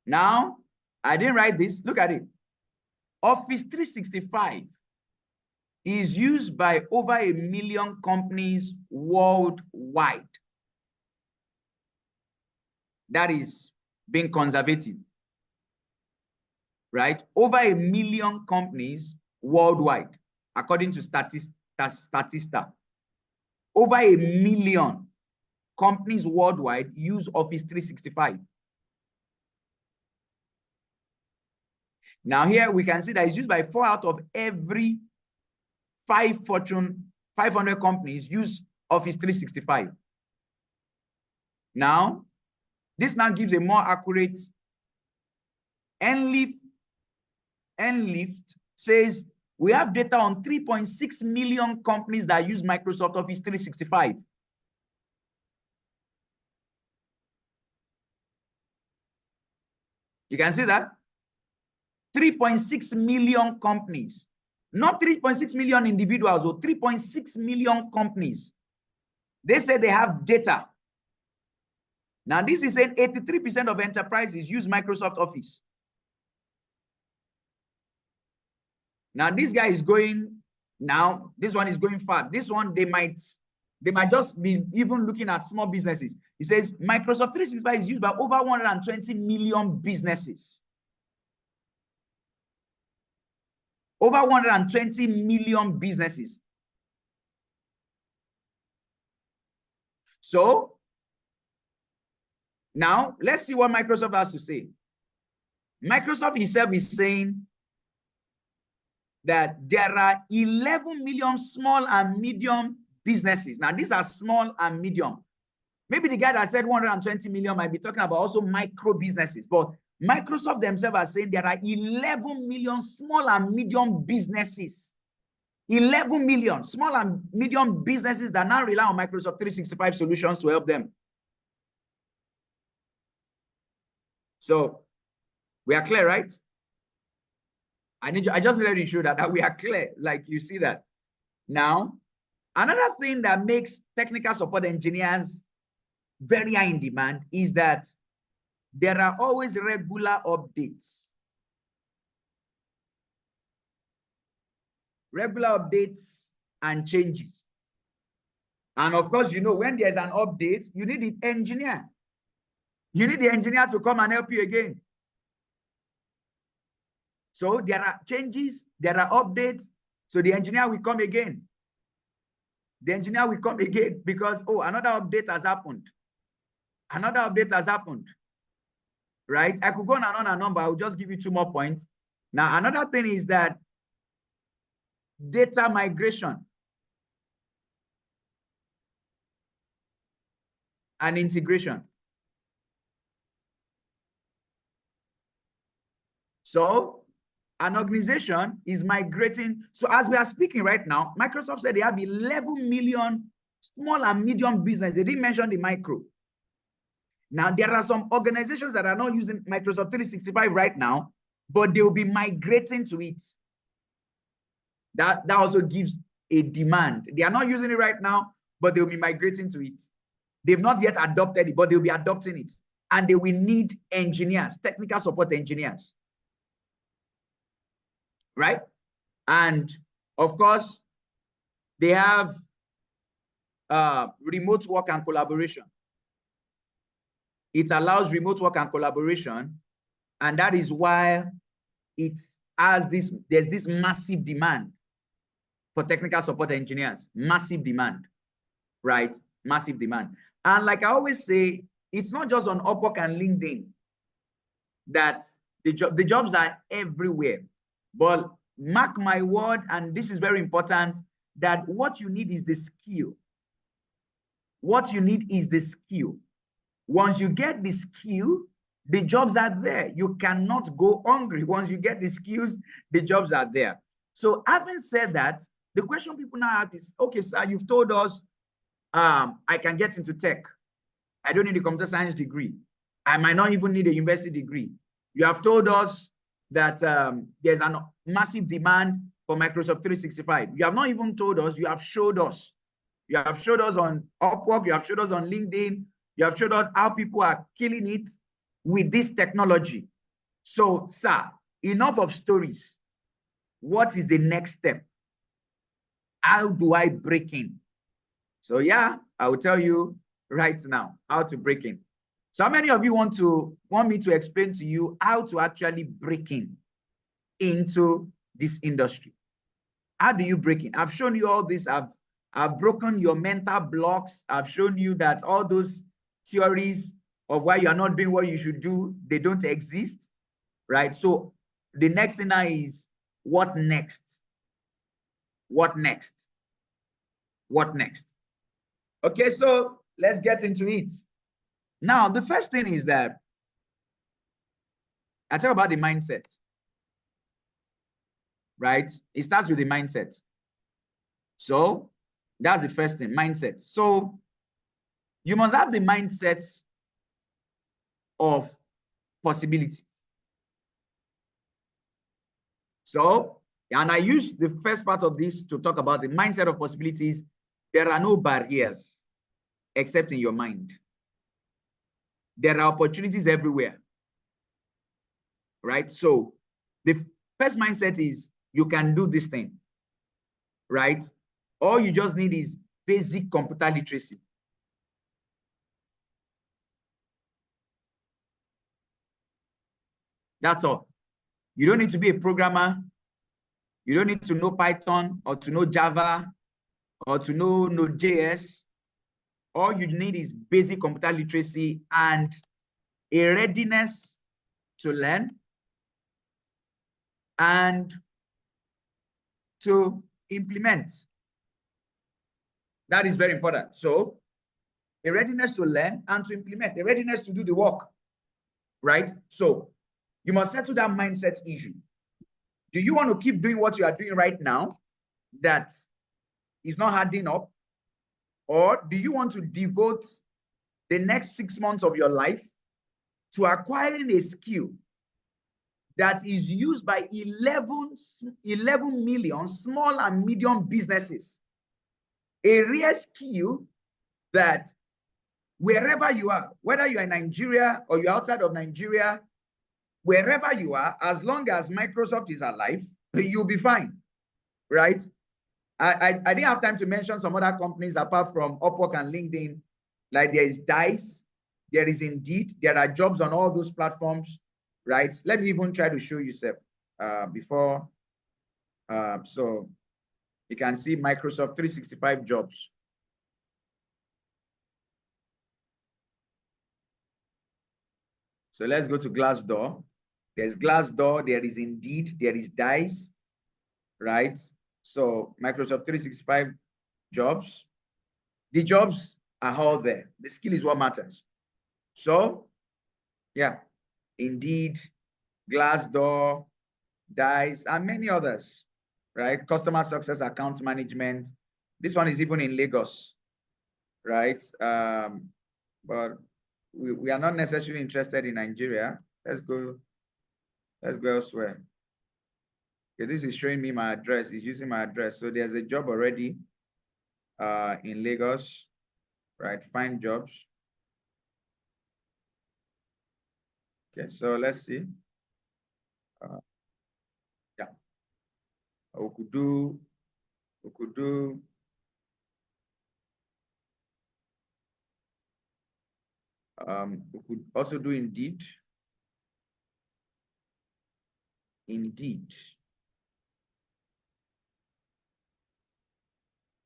now I didn't write this. Look at it. Office 365 is used by over 1 million companies worldwide. That is being conservative, right? Over 1 million companies worldwide, according to Statista. Over 1 million companies worldwide use Office 365. Now here we can see that it's used by 4 out of every 5 Fortune 500 companies use Office 365. Now, this now gives a more accurate. Enlift says we have data on 3.6 million companies that use Microsoft Office 365. You can see that? 3.6 million companies. Not 3.6 million individuals, or 3.6 million companies. They say they have data. Now, this is saying 83% of enterprises use Microsoft Office. Now, this guy is going, now, this one is going far. This one, they might just be even looking at small businesses. He says Microsoft 365 is used by over 120 million businesses. Over 120 million businesses. So, now, let's see what Microsoft has to say. Microsoft itself is saying that there are 11 million small and medium businesses. Now, these are small and medium. Maybe the guy that said 120 million might be talking about also micro businesses, but Microsoft themselves are saying there are 11 million small and medium businesses. 11 million small and medium businesses that now rely on Microsoft 365 solutions to help them. So we are clear, right? I just needed to show that we are clear. Like, you see that. Now, another thing that makes technical support engineers very high in demand is that there are always regular updates. Regular updates and changes. And of course, you know, when there's an update, you need the engineer. You need the engineer to come and help you again. So there are changes, there are updates. So the engineer will come again. The engineer will come again because, oh, another update has happened. Another update has happened. Right? I could go on and on, but I'll just give you 2 more points. Now, another thing is that data migration and integration. So an organization is migrating. So as we are speaking right now, Microsoft said they have 11 million small and medium business. They didn't mention the micro. Now, there are some organizations that are not using Microsoft 365 right now, but they will be migrating to it. That also gives a demand. They are not using it right now, but they will be migrating to it. They've not yet adopted it, but they'll be adopting it. And they will need engineers, technical support engineers. Right? And of course, they have remote work and collaboration. It allows remote work and collaboration, and that is why it has there's this massive demand for technical support engineers. Massive demand, right? Massive demand. And like I always say, it's not just on Upwork and LinkedIn that The jobs are everywhere. But mark my word, and this is very important, that what you need is the skill. What you need is the skill. Once you get the skill, the jobs are there. You cannot go hungry. Once you get the skills, the jobs are there. So having said that, the question people now ask is, okay, sir, you've told us I can get into tech. I don't need a computer science degree. I might not even need a university degree. You have told us that there's a massive demand for Microsoft 365. You have not even told us, you have showed us. You have showed us on Upwork, you have showed us on LinkedIn, you have showed us how people are killing it with this technology. So, sir, enough of stories. What is the next step? How do I break in? So, yeah, I will tell you right now how to break in. So how many of you want me to explain to you how to actually break in into this industry? How do you break in? I've shown you all this. I've broken your mental blocks. I've shown you that all those theories of why you're not doing what you should do, they don't exist, right? So the next thing now is, what next? What next? What next? Okay, so let's get into it. Now, the first thing is that I talk about the mindset, right? It starts with the mindset. So that's the first thing, mindset. So you must have the mindset of possibility. So, and I use the first part of this to talk about the mindset of possibilities. There are no barriers except in your mind. There are opportunities everywhere, right? So the first mindset is you can do this thing, right? All you just need is basic computer literacy. That's all. You don't need to be a programmer. You don't need to know Python or to know Java or to know Node.js. All you need is basic computer literacy and a readiness to learn and to implement. That is very important. So a readiness to learn and to implement, a readiness to do the work, right? So you must settle that mindset issue. Do you want to keep doing what you are doing right now that is not adding up? Or do you want to devote the next 6 months of your life to acquiring a skill that is used by 11 million small and medium businesses? A rare skill that wherever you are, whether you're in Nigeria or you're outside of Nigeria, wherever you are, as long as Microsoft is alive, you'll be fine, right? I didn't have time to mention some other companies apart from Upwork and LinkedIn. Like there is Dice, there is Indeed, there are jobs on all those platforms, right? Let me even try to show you, Seth, before. So you can see Microsoft 365 jobs. So let's go to Glassdoor. There's Glassdoor, there is Indeed, there is Dice, right? So Microsoft 365 jobs. The jobs are all there. The skill is what matters. So, yeah, Indeed, Glassdoor, Dice, and many others, right? Customer success account management. This one is even in Lagos, right? But we are not necessarily interested in Nigeria. Let's go elsewhere. Okay, this is showing me my address. It's using my address. So there's a job already in Lagos, right? Find jobs. Okay, so let's see. Yeah, we could do we could also do Indeed. Indeed.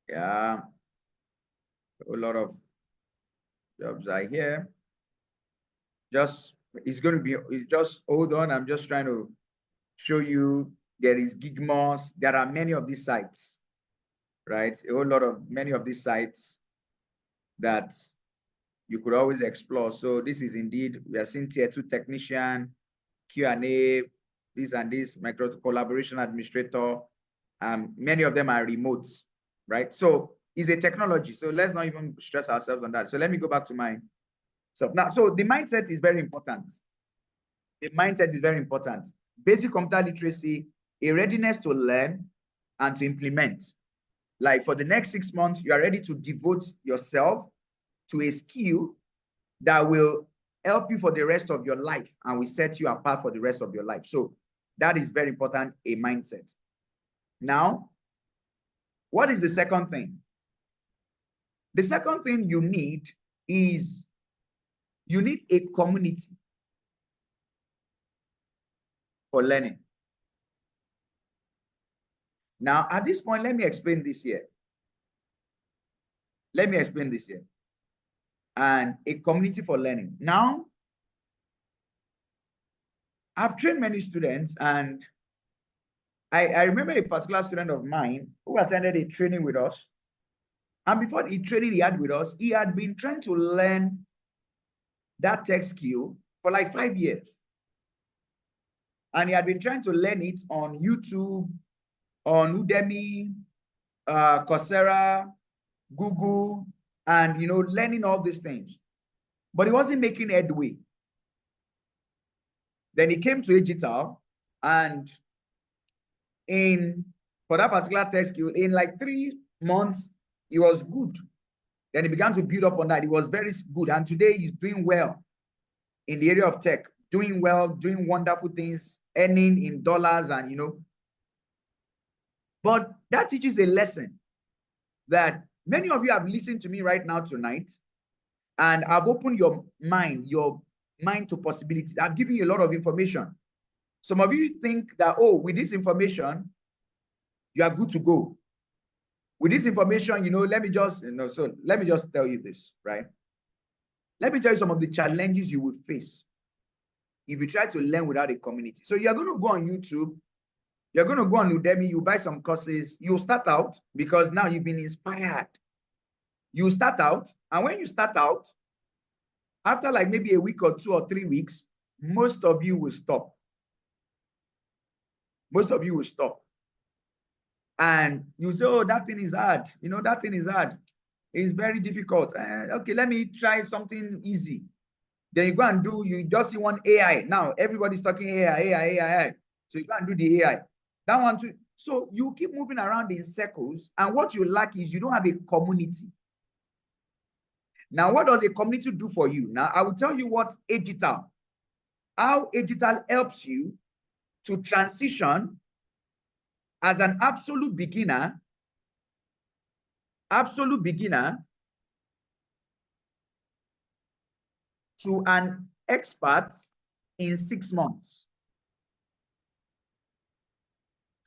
Yeah, a lot of jobs are here. Just It's going to be, just hold on. I'm just trying to show you. There is Gigmoz. There are many of these sites, right? A whole lot of many of these sites that you could always explore. So this is indeed, we are seeing tier 2 technician, Q&A, this and this, Microsoft collaboration administrator. Many of them are remotes, right? So it's a technology. So let's not even stress ourselves on that. So let me go back to mine. So now, so the mindset is very important. The mindset is very important. Basic computer literacy, a readiness to learn and to implement. Like for the next 6 months, you are ready to devote yourself to a skill that will help you for the rest of your life and will set you apart for the rest of your life. So that is very important, a mindset. Now, what is the second thing? The second thing you need is you need a community for learning. Now, at this point, let me explain this here. Let me explain this here. And a community for learning. Now, I've trained many students, and I remember a particular student of mine who attended a training with us. And before the training he had with us, he had been trying to learn that tech skill for like 5 years. And he had been trying to learn it on YouTube, on Udemy, Coursera, Google, and, you know, learning all these things. But he wasn't making headway. Then he came to Agital, and for that particular tech skill, in like 3 months, he was good. Then he began to build up on that. He was very good. And today he's doing well in the area of tech, doing well, doing wonderful things, earning in dollars, and, you know. But that teaches a lesson that many of you have listened to me right now tonight, and I've opened your mind to possibilities. I've given you a lot of information. Some of you think that, oh, with this information, you are good to go. With this information, you know, let me just tell you this, right? Let me tell you some of the challenges you will face if you try to learn without a community. So you're going to go on YouTube, you're going to go on Udemy, you buy some courses, you start out because now you've been inspired. You start out, and when you start out, after like maybe a week or 2 or 3 weeks, most of you will stop. Most of you will stop. And you say, oh, that thing is hard. You know, that thing is hard. It's very difficult. Okay, let me try something easy. Then you go and you just see one AI. Now, everybody's talking AI. So you go and do the AI. That one too. So you keep moving around in circles. And what you lack is you don't have a community. Now, what does a community do for you? Now, I will tell you what Agital, how Agital helps you to transition as an absolute beginner to an expert in 6 months.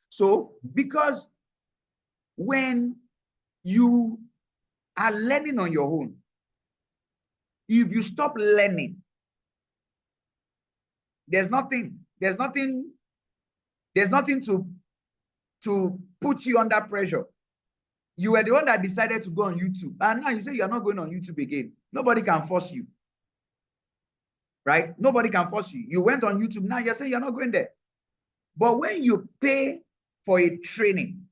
So, because when you are learning on your own, if you stop learning, there's nothing to put you under pressure. You were the one that decided to go on YouTube, and now you say you're not going on YouTube again. Nobody can force you, right? Nobody can force you. You went on YouTube, now you're saying you're not going there. But when you pay for a training,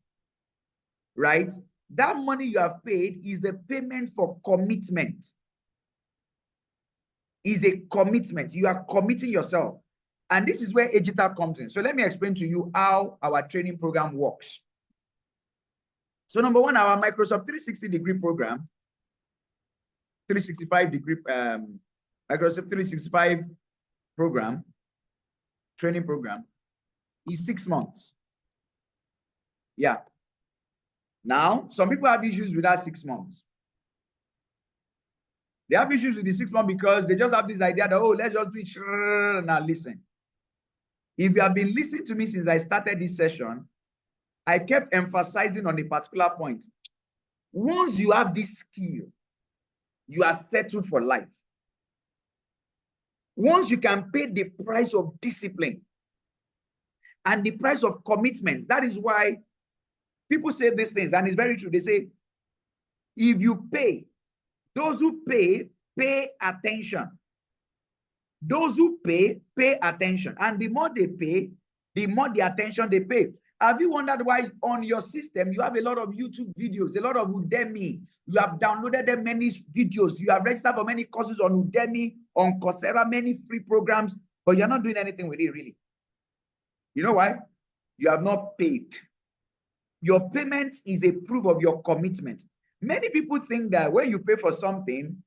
right, that money you have paid is the payment for commitment. Is a commitment. You are committing yourself. And this is where Agital comes in. So let me explain to you how our training program works. So number one, our Microsoft 360-degree program, 365-degree Microsoft 365 program, training program, is 6 months. Yeah. Now, some people have issues with that 6 months. They have issues with the 6 months because they just have this idea that, oh, let's just do it. Now listen. If you have been listening to me since I started this session, I kept emphasizing on a particular point. Once you have this skill, you are settled for life. Once you can pay the price of discipline and the price of commitment, that is why people say these things, and it's very true. They say, if you pay, those who pay attention. Those who pay attention. And the more they pay, the more the attention they pay. Have you wondered why on your system you have a lot of YouTube videos, a lot of Udemy? You have downloaded them many videos. You have registered for many courses on Udemy, on Coursera, many free programs, but you're not doing anything with it really. You know why? You have not paid. Your payment is a proof of your commitment. Many people think that when you pay for something,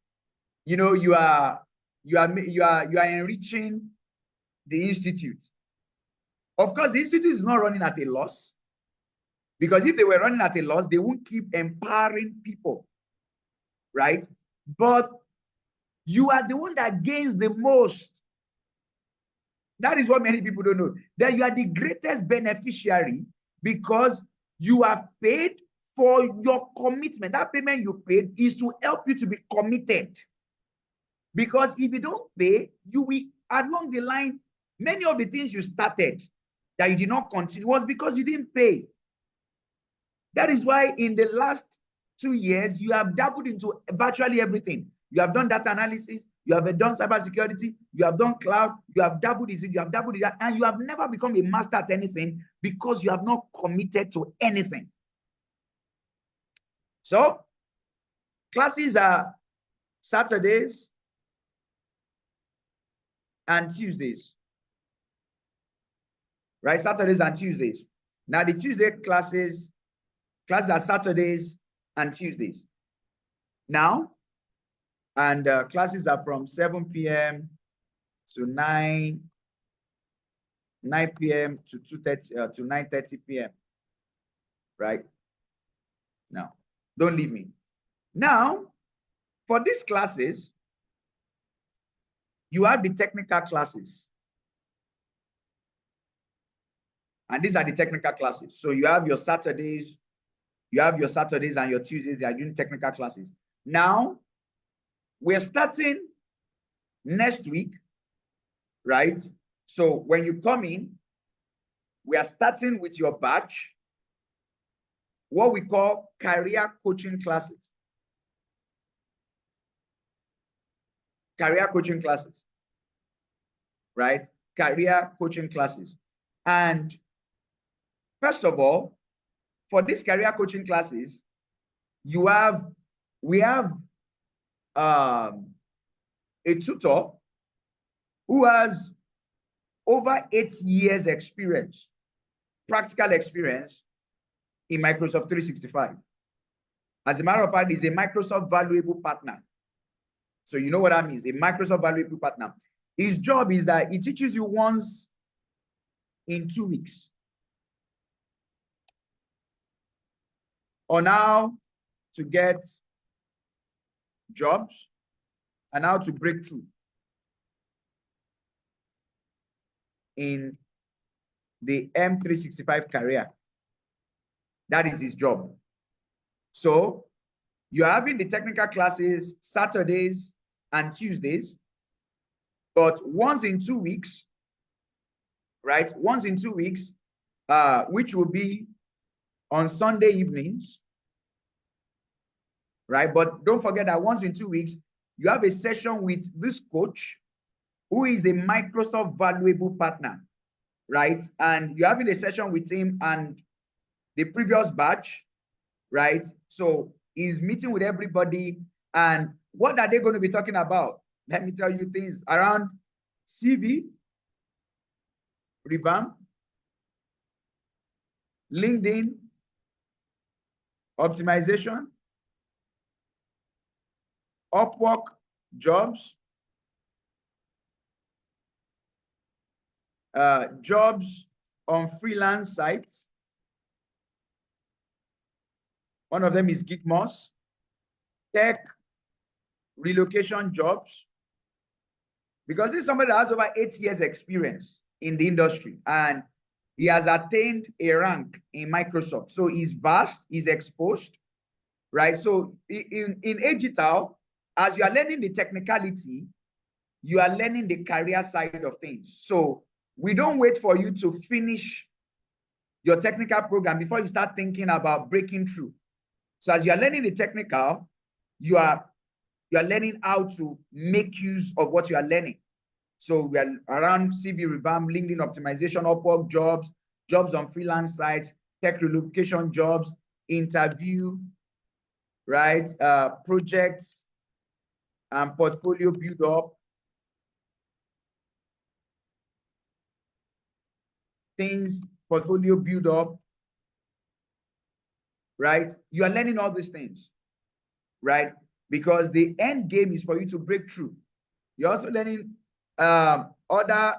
you know, you are enriching the institute. Of course, the institute is not running at a loss, because if they were running at a loss, they won't keep empowering people, right? But you are the one that gains the most. That is what many people don't know, that you are the greatest beneficiary because you have paid for your commitment. That payment you paid is to help you to be committed. Because if you don't pay, you will, along the line, many of the things you started that you did not continue was because you didn't pay. That is why in the last 2 years, you have dabbled into virtually everything. You have done data analysis, you have done cybersecurity, you have done cloud, you have dabbled in it, you have dabbled in that, and you have never become a master at anything because you have not committed to anything. So, classes are Saturdays and Tuesdays, right? Saturdays and Tuesdays. Now, the Tuesday classes are Saturdays and Tuesdays. Now, and classes are from 7 p.m. to 9 p.m. to 2:30 to 9:30 p.m. Right? Now, don't leave me. Now, for these classes, you have the technical classes. And these are the technical classes. So you have your Saturdays, and your Tuesdays, they are doing technical classes. Now, we're starting next week, right? So when you come in, we are starting with your batch, what we call career coaching classes. Career coaching classes, right? Career coaching classes. And first of all, for these career coaching classes, we have a tutor who has over 8 years experience, practical experience in Microsoft 365. As a matter of fact, he's a Microsoft valuable partner. So you know what that means, a Microsoft valuable partner. His job is that he teaches you once in 2 weeks on how to get jobs and how to break through in the M365 career. That is his job. So you're having the technical classes Saturdays and Tuesdays, but once in 2 weeks, right? Once in 2 weeks, which will be on Sunday evenings, right? But don't forget that once in 2 weeks, you have a session with this coach who is a Microsoft valuable partner, right? And you're having a session with him and the previous batch, right? So he's meeting with everybody. And what are they going to be talking about? Let me tell you things around CV, revamp, LinkedIn, optimization, Upwork jobs, jobs on freelance sites. One of them is Gitmoss, tech relocation jobs, because this is somebody that has over 8 years experience in the industry and he has attained a rank in Microsoft. So he's vast, he's exposed, right? So in Agital, as you are learning the technicality, you are learning the career side of things. So we don't wait for you to finish your technical program before you start thinking about breaking through. So as you are learning the technical, you are learning how to make use of what you are learning. So we are around CV revamp, LinkedIn optimization, Upwork jobs, jobs on freelance sites, tech relocation jobs, interview, right? Projects and portfolio build up, things, portfolio build up, right? You are learning all these things, right? Because the end game is for you to break through. You're also learning other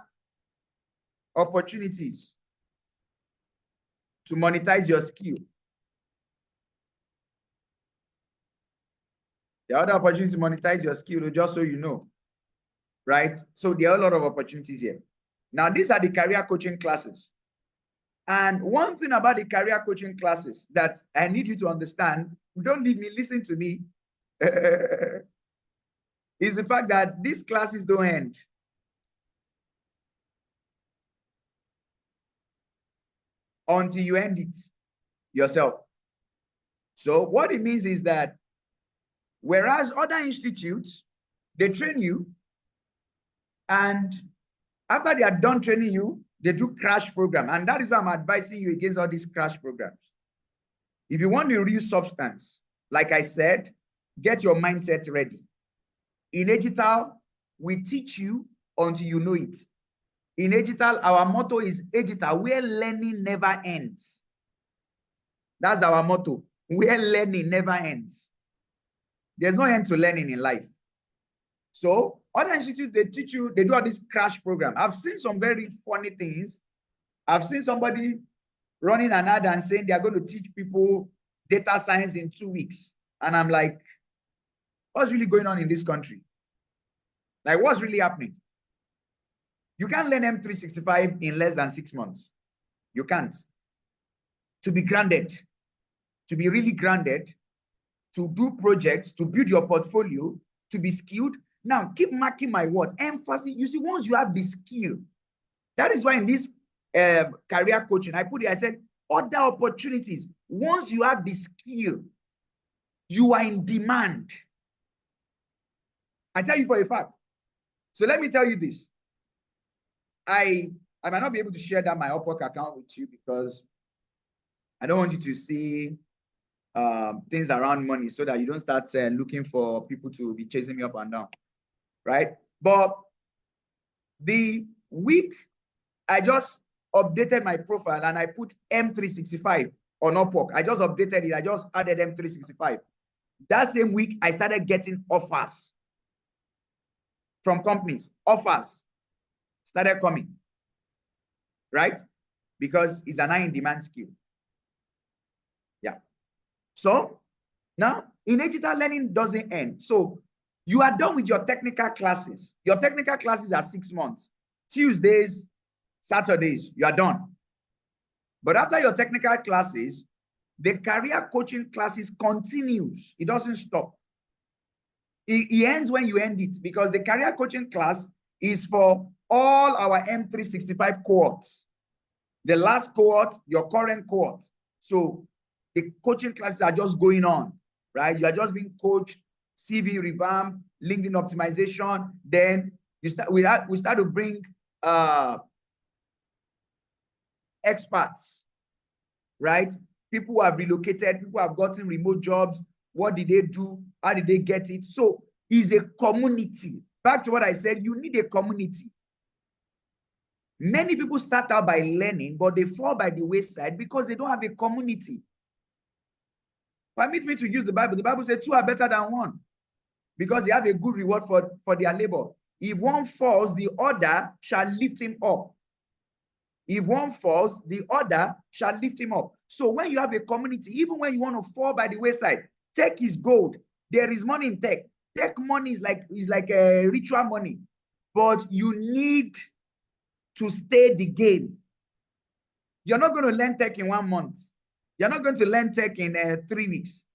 opportunities to monetize your skill. There are other opportunities to monetize your skill, just so you know, right? So there are a lot of opportunities here. Now, these are the career coaching classes. And one thing about the career coaching classes that I need you to understand, don't leave me, listen to me, is the fact that these classes don't end. Until you end it yourself. So what it means is that whereas other institutes, they train you, and after they are done training you, they do crash program. And that is why I'm advising you against all these crash programs. If you want the real substance, like I said, get your mindset ready. In Agital, we teach you until you know it. In Agital, our motto is Agital, where learning never ends. That's our motto, where learning never ends. There's no end to learning in life. So other institutes, they teach you, they do all this crash program. I've seen some very funny things. I've seen somebody running an ad and saying they're going to teach people data science in 2 weeks. And I'm like, what's really going on in this country? Like, what's really happening? You can't learn M365 in less than 6 months. You can't. To be grounded, to be really grounded, to do projects, to build your portfolio, to be skilled. Now, keep marking my words. Emphasis. You see, once you have the skill, that is why in this career coaching, I put it, I said, other opportunities. Once you have the skill, you are in demand. I tell you for a fact. So let me tell you this. I might not be able to share that my Upwork account with you because I don't want you to see things around money so that you don't start looking for people to be chasing me up and down, right? But the week I just updated my profile and I put M365 on Upwork. I just updated it. I just added M365. That same week, I started getting offers from companies. Offers started coming, right? Because it's an high in demand skill. Yeah. So now in Agital, learning doesn't end. So you are done with your technical classes. Your technical classes are 6 months. Tuesdays, Saturdays, you are done. But after your technical classes, the career coaching classes continues. It doesn't stop. It ends when you end it, because the career coaching class is for all our M365 cohorts. The last cohort, your current cohort. So the coaching classes are just going on, right? You are just being coached, CV revamp, LinkedIn optimization. Then you start, we start to bring experts, right? People who have relocated, people who have gotten remote jobs. What did they do? How did they get it? So it's a community. Back to what I said, you need a community. Many people start out by learning, but they fall by the wayside because they don't have a community. Permit me to use the Bible. The Bible says 2 are better than 1 because they have a good reward for their labor. If one falls, the other shall lift him up. If one falls, the other shall lift him up. So when you have a community, even when you want to fall by the wayside, tech is gold. There is money in tech. Tech money is like a ritual money, but you need to stay the game. You're not going to learn tech in 1 month. You're not going to learn tech in 3 weeks.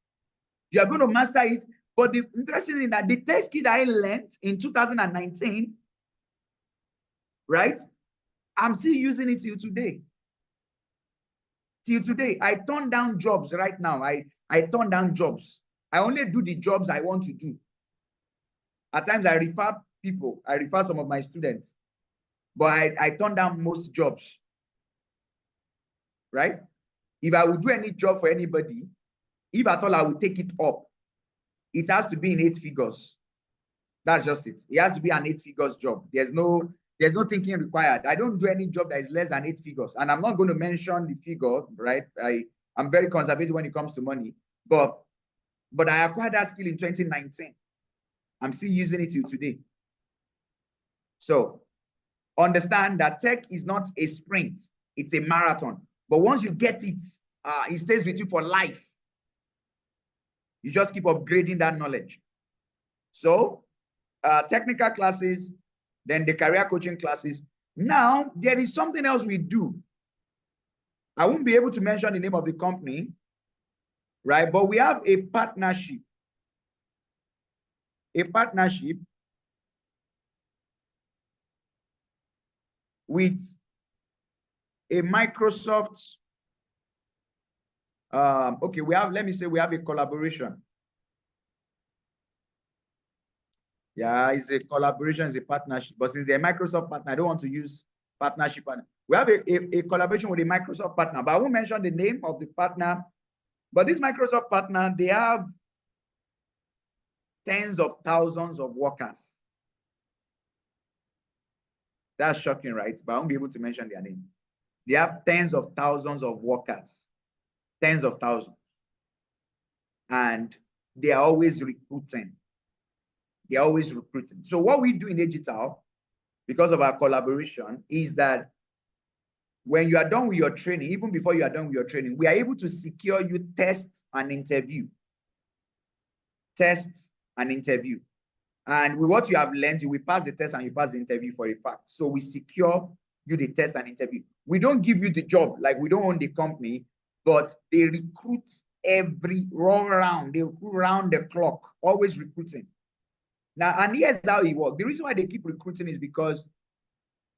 You're going to master it. But the interesting thing is that the tech skill that I learned in 2019 right? I'm still using it till today. Till today, I turn down jobs right now. I turn down jobs. I only do the jobs I want to do. At times, I refer people. I refer some of my students. But I turn down most jobs, right? If I would do any job for anybody, if at all I would take it up, it has to be in 8 figures. That's just it. It has to be an 8 figures job. There's no thinking required. I don't do any job that is less than 8 figures. And I'm not going to mention the figure, right? I'm very conservative when it comes to money. But I acquired that skill in 2019. I'm still using it till today. So understand that tech is not a sprint. It's a marathon. But once you get it, it stays with you for life. You just keep upgrading that knowledge. So technical classes, then the career coaching classes. Now, there is something else we do. I won't be able to mention the name of the company, right? But we have a partnership. A partnership with a Microsoft. Okay, let me say we have a collaboration. Yeah, it's a collaboration, it's a partnership. But since they're a Microsoft partner, I don't want to use partnership. We have a collaboration with a Microsoft partner, but I won't mention the name of the partner. But this Microsoft partner, they have tens of thousands of workers. That's shocking, right? But I won't be able to mention their name. They have tens of thousands of workers, tens of thousands. And they are always recruiting. They are always recruiting. So what we do in digital, because of our collaboration, is that when you are done with your training, even before you are done with your training, we are able to secure you tests and interview. Tests and interview. And with what you have learned, you will pass the test and you pass the interview for a fact. So we secure you the test and interview. We don't give you the job, like we don't own the company, but they recruit every round. They recruit round the clock, always recruiting. Now, and here's how it works. The reason why they keep recruiting is because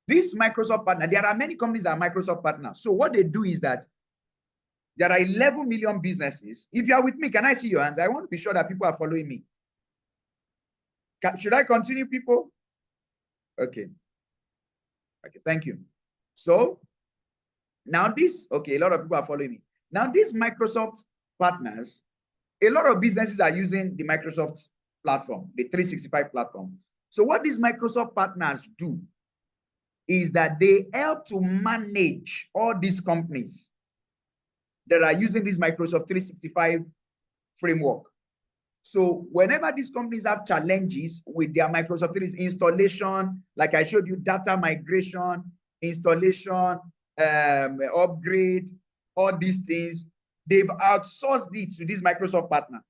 this Microsoft partner, there are many companies that are Microsoft partners. So what they do is that there are 11 million businesses. If you are with me, can I see your hands? I want to be sure that people are following me. Should I continue, people? Okay. Okay, thank you. So now this, okay, a lot of people are following me. Now these Microsoft partners, a lot of businesses are using the Microsoft platform, the 365 platform. So what these Microsoft partners do is that they help to manage all these companies that are using this Microsoft 365 framework. So whenever these companies have challenges with their Microsoft 365 installation, like I showed you, data migration, installation, upgrade, all these things, they've outsourced it to this Microsoft partner.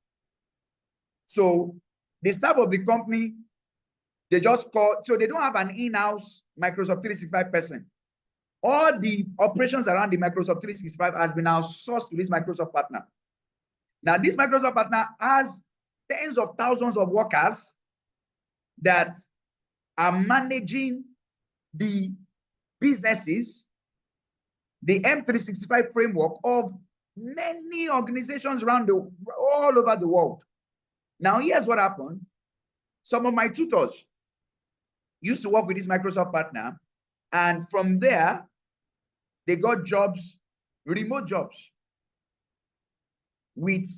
So the staff of the company, they just call, so they don't have an in-house Microsoft 365 person. All the operations around the Microsoft 365 has been outsourced to this Microsoft partner. Now, this Microsoft partner has tens of thousands of workers that are managing the businesses, the M365 framework of many organizations around all over the world. Now, here's what happened. Some of my tutors used to work with this Microsoft partner, and from there, they got jobs, remote jobs, with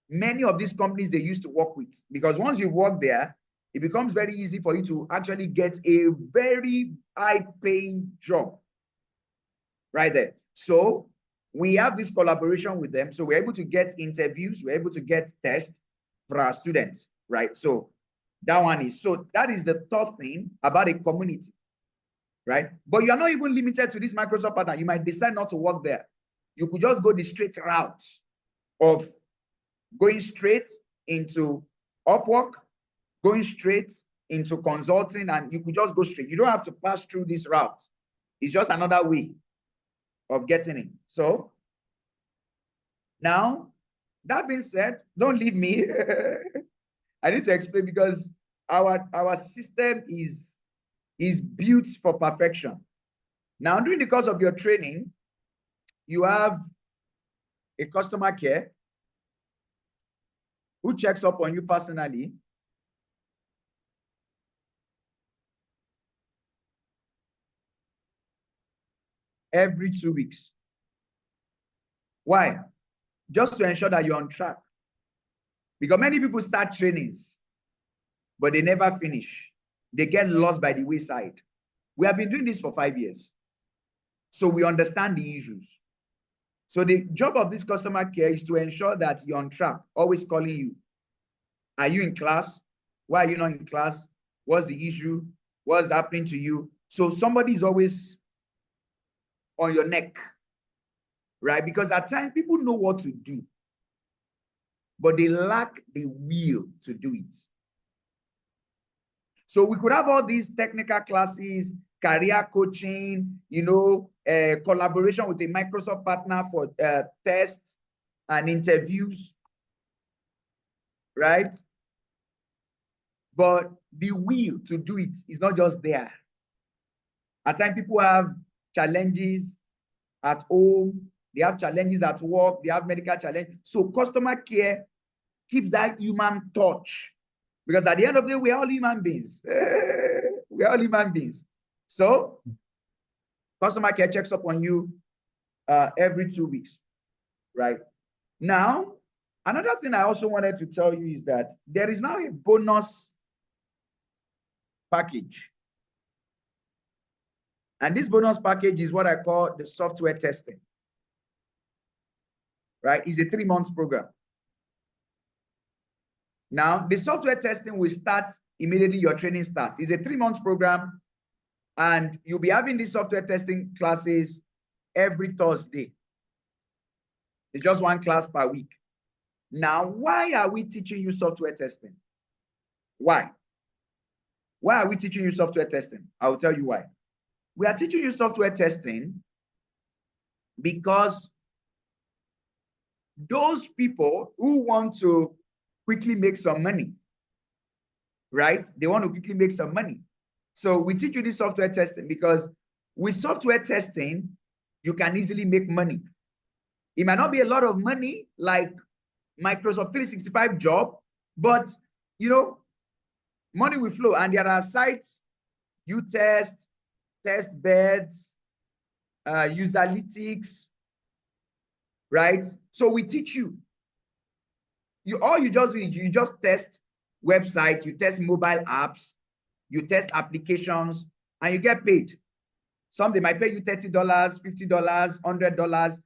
many of these companies they used to work with. Because once you work there, it becomes very easy for you to actually get a very high-paying job right there. So we have this collaboration with them. So we're able to get interviews, we're able to get tests for our students, right? So that one is, so that is the third thing about a community, right? But you're not even limited to this Microsoft partner. You might decide not to work there. You could just go the straight route of going straight into Upwork, going straight into consulting, and you could just go straight. You don't have to pass through this route. It's just another way of getting in. So now, that being said, don't leave me. I need to explain because our system is is built for perfection. Now, during the course of your training, you have a customer care who checks up on you personally. Every 2 weeks. Why? Just to ensure that you're on track. Because many people start trainings, but they never finish. They get lost by the wayside. We have been doing this for 5 years. So we understand the issues. So the job of this customer care is to ensure that you're on track, always calling you. Are you in class? Why are you not in class? What's the issue? What's happening to you? So somebody is always on your neck, right? Because at times people know what to do, but they lack the will to do it. So we could have all these technical classes, career coaching, collaboration with a Microsoft partner for tests and interviews, right? But the will to do it is not just there. At times people have challenges at home, they have challenges at work, they have medical challenges. So customer care keeps that human touch. Because at the end of the day, we are all human beings. We are all human beings. So customer care checks up on you every 2 weeks, right? Now, another thing I also wanted to tell you is that there is now a bonus package. And this bonus package is what I call the software testing, right? It's a 3 months program. Now, the software testing will start immediately your training starts. It's a 3 months program, and you'll be having these software testing classes every Thursday. It's just 1 class per week. Now, why are we teaching you software testing? Why? Why are we teaching you software testing? I'll tell you why. We are teaching you software testing because those people who want to quickly make some money, right? They want to quickly make some money. So we teach you this software testing because with software testing, you can easily make money. It might not be a lot of money like Microsoft 365 job, but money will flow. And there are sites, UTest, TestBeds, Userlytics, right? So we teach you. All you just do is you just test websites, you test mobile apps, you test applications, and you get paid. Some they might pay you $30, $50, $100.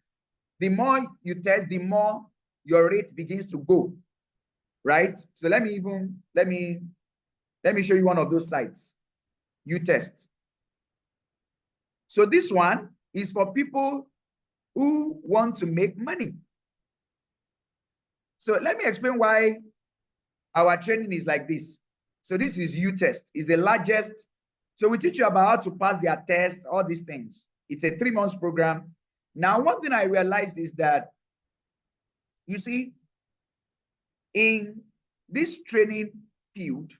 The more you test, the more your rate begins to go, right? So let me show you one of those sites. UTest. So this one is for people who want to make money. So let me explain why our training is like this. So this is UTest. It's the largest. So we teach you about how to pass their test, all these things. It's a 3 months program. Now, one thing I realized is that, you see, in this training field,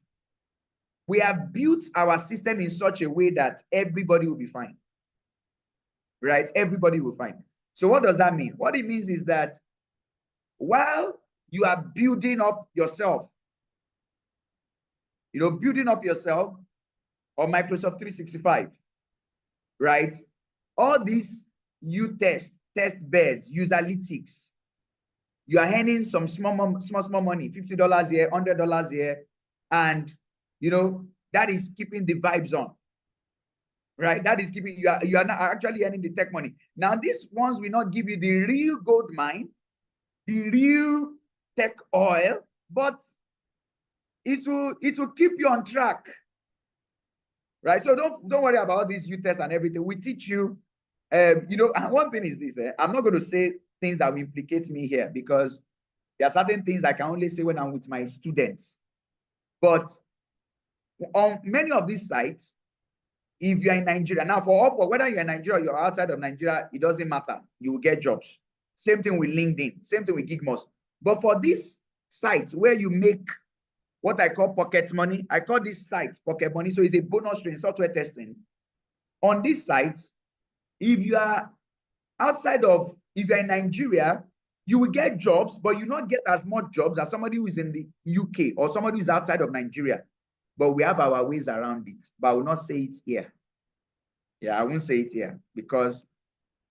we have built our system in such a way that everybody will be fine, right? Everybody will fine. So what does that mean? What it means is that while you are building up yourself, building up yourself on Microsoft 365, right? All these UTest, TestBeds, Userlytics, you are earning some small money, $50 here, $100 here, and that is keeping the vibes on, right? That is keeping you are not actually earning the tech money. Now, these ones will not give you the real gold mine, the real tech oil, but it will keep you on track, right? So don't worry about these UTests and everything. We teach you. And one thing is this: I'm not going to say things that will implicate me here because there are certain things I can only say when I'm with my students. But on many of these sites, if you're in Nigeria now, for whether you're in Nigeria or you're outside of Nigeria, it doesn't matter. You will get jobs. Same thing with LinkedIn. Same thing with Gigmoz. But for these sites where you make what I call pocket money. I call this site pocket money. So it's a bonus training, software testing. On this site, if you are outside of, if you're in Nigeria, you will get jobs, but you not get as much jobs as somebody who is in the UK or somebody who's outside of Nigeria. But we have our ways around it. But I will not say it here. Yeah, I won't say it here because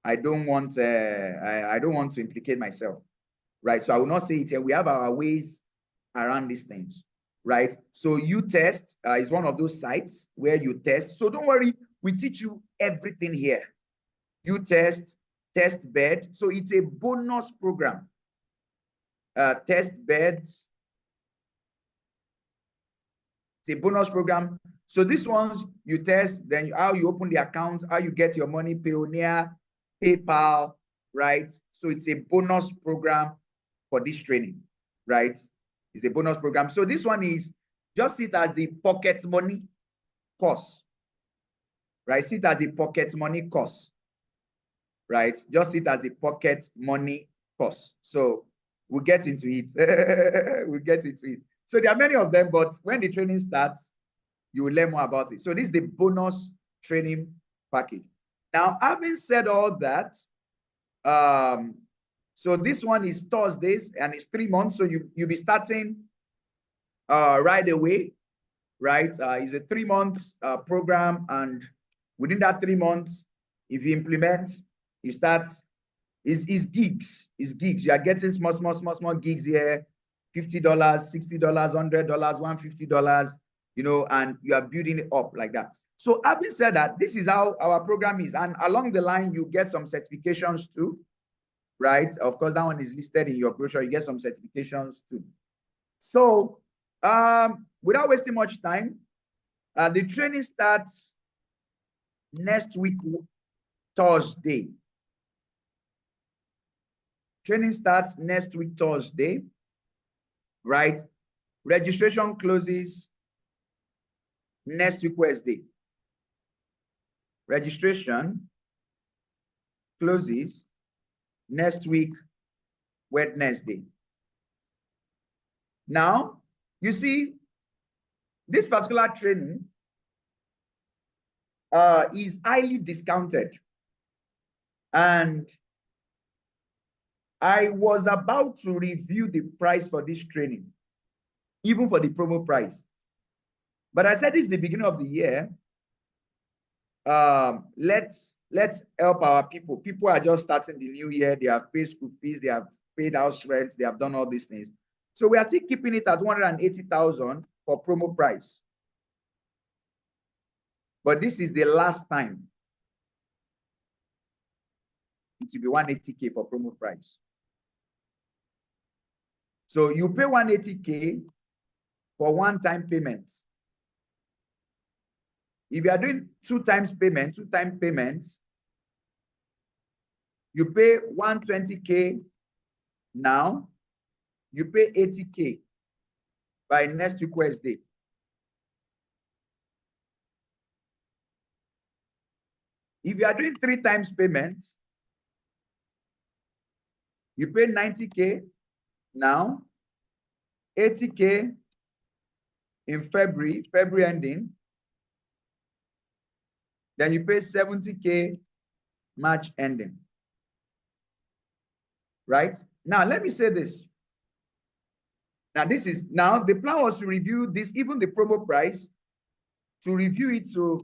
I don't want I don't want to implicate myself, right? So I will not say it here. We have our ways around these things, right? So UTest is one of those sites where you test. So don't worry, we teach you everything here. UTest, test bed. So it's a bonus program. Test beds. It's a bonus program. So these ones you test, then how you open the account, how you get your money, Payoneer, PayPal, right? So it's a bonus program for this training, right? It's a bonus program. So this one is just see it as the pocket money course, right? See it as the pocket money course, right? Just see it as the pocket money course. So we'll get into it. We'll get into it. So there are many of them, but when the training starts, you will learn more about it. So this is the bonus training package. Now, having said all that, so this one is Thursdays and it's 3 months. So you'll be starting right away, right? It's a 3 months program, and within that 3 months, if you implement, you start. Is gigs. Is gigs. You are getting small gigs here, $50, $60, $100, $150. You know, and you are building it up like that. So having said that, this is how our program is. And along the line, you get some certifications too, right? Of course, that one is listed in your brochure. You get some certifications too. So without wasting much time, the training starts next week, Thursday. Training starts next week, Thursday, right? Registration closes next week, Wednesday. Registration closes next week, Wednesday. Now, you see, this particular training is highly discounted. And I was about to review the price for this training, even for the promo price. But I said this is the beginning of the year. Let's help our people. People are just starting the new year. They have paid school fees. They have paid house rent. They have done all these things. So we are still keeping it at 180,000 for promo price. But this is the last time it will be 180K for promo price. So you pay 180K for one-time payment. If you are doing two times payments, you pay 120K now, you pay 80K by next week, Wednesday. If you are doing 3 times payments, you pay 90K now, 80K in February ending. Then you pay 70K March ending. Right? Now, let me say this. Now, the plan was to review this, even the promo price, to review it to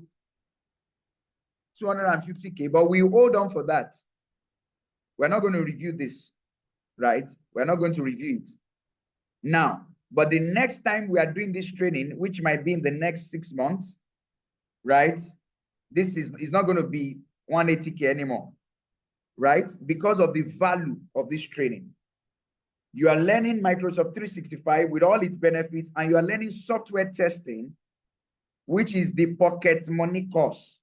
250K, but we hold on for that. We're not going to review this, right? We're not going to review it now. But the next time we are doing this training, which might be in the next 6 months, right? This is not going to be 180K anymore, right? Because of the value of this training. You are learning Microsoft 365 with all its benefits, and you are learning software testing, which is the pocket money course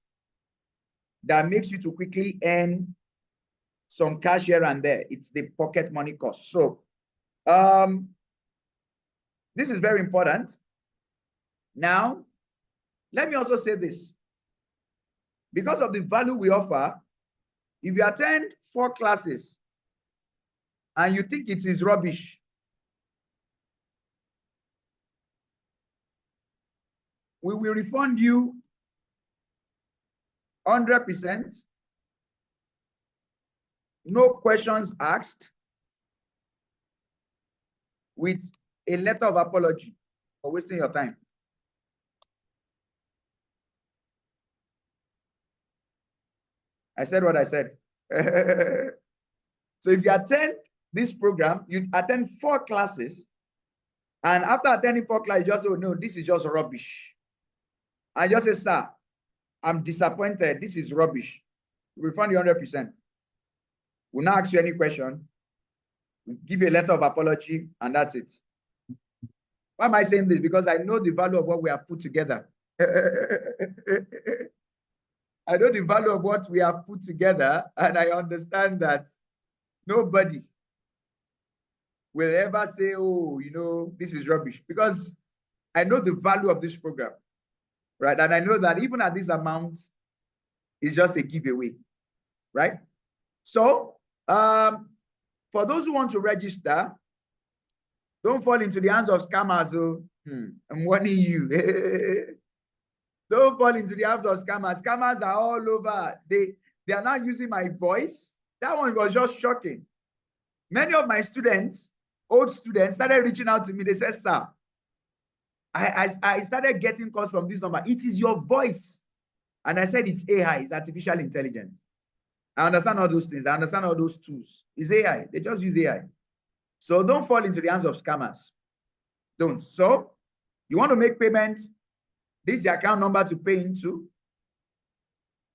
that makes you to quickly earn some cash here and there. It's the pocket money course. So this is very important. Now, let me also say this. Because of the value we offer, if you attend 4 classes and you think it is rubbish, we will refund you 100%. No questions asked, with a letter of apology for wasting your time. I said what I said. So if you attend this program, you attend 4 classes, and after attending 4 classes, you just say, oh, no, this is just rubbish. I just say, sir, I'm disappointed. This is rubbish. We refund you 100%. We'll not ask you any question. We'll give you a letter of apology, and that's it. Why am I saying this? Because I know the value of what we have put together. I know the value of what we have put together, and I understand that nobody will ever say, oh, you know, this is rubbish, because I know the value of this program, right? And I know that even at this amount, it's just a giveaway, right? So, for those who want to register, don't fall into the hands of scammers. Oh, I'm warning you. Don't fall into the hands of scammers. Scammers are all over. They are not using my voice. That one was just shocking. Many of my students, old students, started reaching out to me. They said, sir, I started getting calls from this number. It is your voice. And I said, it's AI, it's artificial intelligence. I understand all those things. I understand all those tools. It's AI. They just use AI. So don't fall into the hands of scammers. Don't. So you want to make payment. This is the account number to pay into.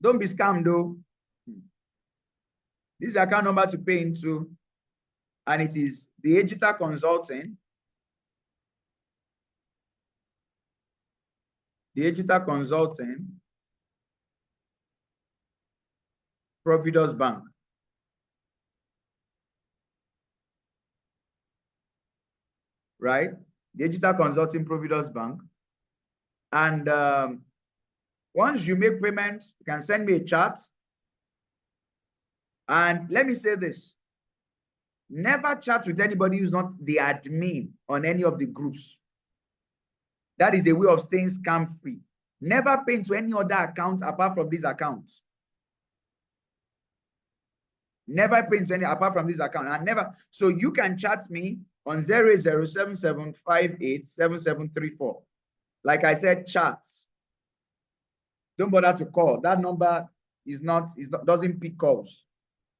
Don't be scammed though. This is the account number to pay into. And it is the Egita Consulting. The Egita Consulting. Providus Bank. Right? The Egita Consulting, Providus Bank. And once you make payment, you can send me a chat. And let me say this. Never chat with anybody who's not the admin on any of the groups. That is a way of staying scam free. Never pay into any other account apart from this account. Never pay into any apart from this account. And never. So you can chat me on 08077587734. Like I said, chats. Don't bother to call. That number doesn't pick calls.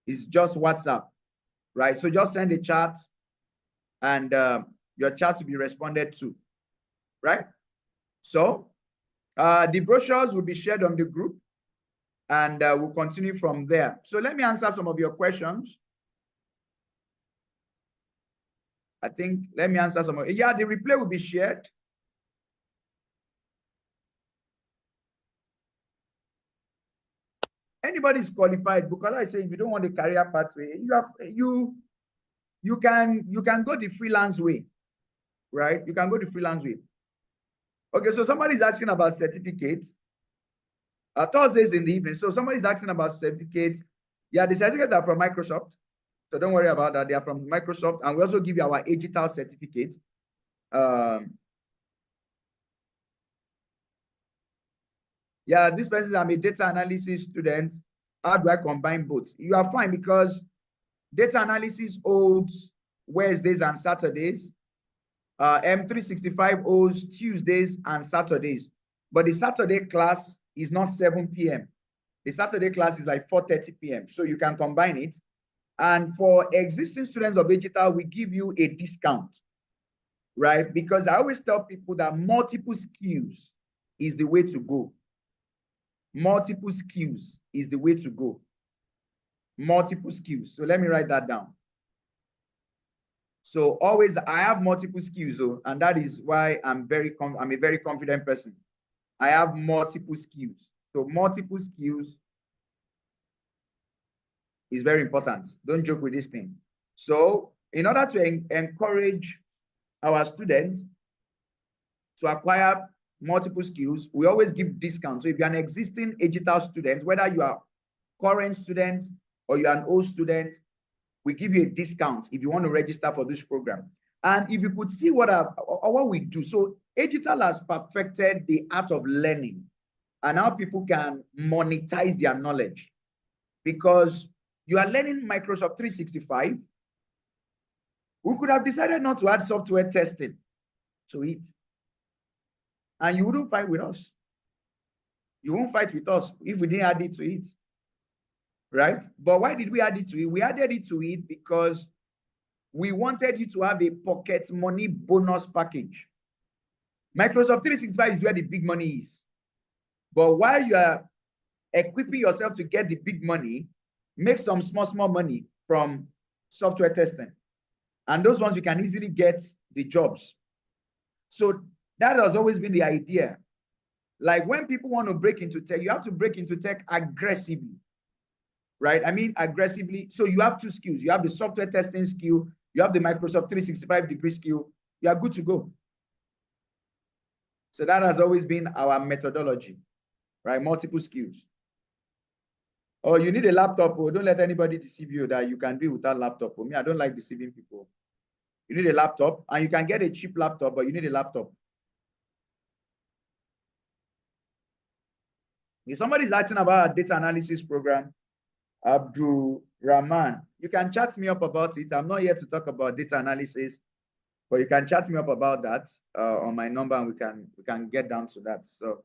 It's just WhatsApp, right? So just send a chat, and your chat will be responded to, right? So the brochures will be shared on the group, and we'll continue from there. So let me answer some of your questions. Let me answer some of, yeah, the replay will be shared. Anybody is qualified, because I say if you don't want a career pathway, you can go the freelance way, right? You can go the freelance way. Okay, so somebody is asking about certificates. Thursdays in the evening. So somebody is asking about certificates. Yeah, the certificates are from Microsoft. So don't worry about that. They are from Microsoft. And we also give you our digital certificate. Yeah, this person, I'm a data analysis student. How do I combine both? You are fine, because data analysis holds Wednesdays and Saturdays. M365 holds Tuesdays and Saturdays. But the Saturday class is not 7 p.m. The Saturday class is like 4:30 p.m. So you can combine it. And for existing students of digital, we give you a discount, right? Because I always tell people that multiple skills is the way to go. Multiple skills is the way to go. Multiple skills. So let me write that down. So always, I have multiple skills, and that is why I'm a very confident person. I have multiple skills. So multiple skills is very important. Don't joke with this thing. So in order to encourage our students to acquire multiple skills, we always give discounts. So if you're an existing digital student, whether you are current student or you're an old student, we give you a discount if you want to register for this program. And if you could see what we do. So Agital has perfected the art of learning, and how people can monetize their knowledge, because you are learning Microsoft 365. We could have decided not to add software testing to it, and you wouldn't fight with us. You won't fight with us if we didn't add it to it, right? But why did we add it to it? We added it to it because we wanted you to have a pocket money bonus package. Microsoft 365 is where the big money is. But while you are equipping yourself to get the big money, make some small money from software testing. And those ones you can easily get the jobs. So that has always been the idea. Like when people want to break into tech, you have to break into tech aggressively, right? I mean, aggressively. So you have two skills. You have the software testing skill. You have the Microsoft 365-degree skill. You are good to go. So that has always been our methodology, right? Multiple skills. Oh, you need a laptop. Oh, don't let anybody deceive you that you can do it without laptop. For me, I don't like deceiving people. You need a laptop, and you can get a cheap laptop, but you need a laptop. If somebody is asking about a data analysis program, Abdul Rahman, you can chat me up about it. I'm not here to talk about data analysis, but you can chat me up about that on my number, and we can get down to that. So,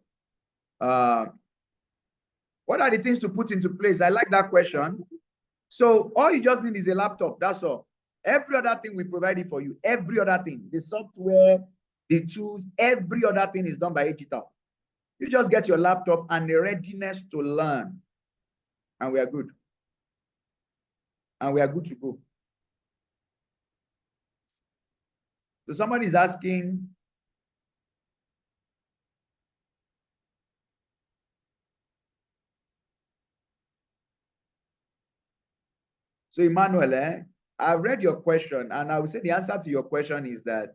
what are the things to put into place? I like that question. So all you just need is a laptop. That's all. Every other thing we provided for you. Every other thing, the software, the tools, every other thing is done by Agital. You just get your laptop and the readiness to learn, and we are good. And we are good to go. So somebody is asking, so Emmanuel, I've read your question, and I would say the answer to your question is that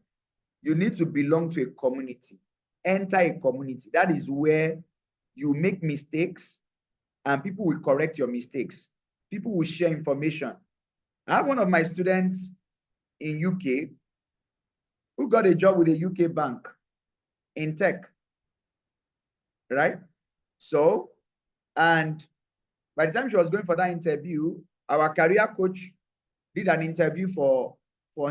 you need to belong to a community. Enter a community. That is where you make mistakes and people will correct your mistakes. People will share information. I have one of my students in UK who got a job with a UK bank in tech, right? So, and by the time she was going for that interview, our career coach did an interview for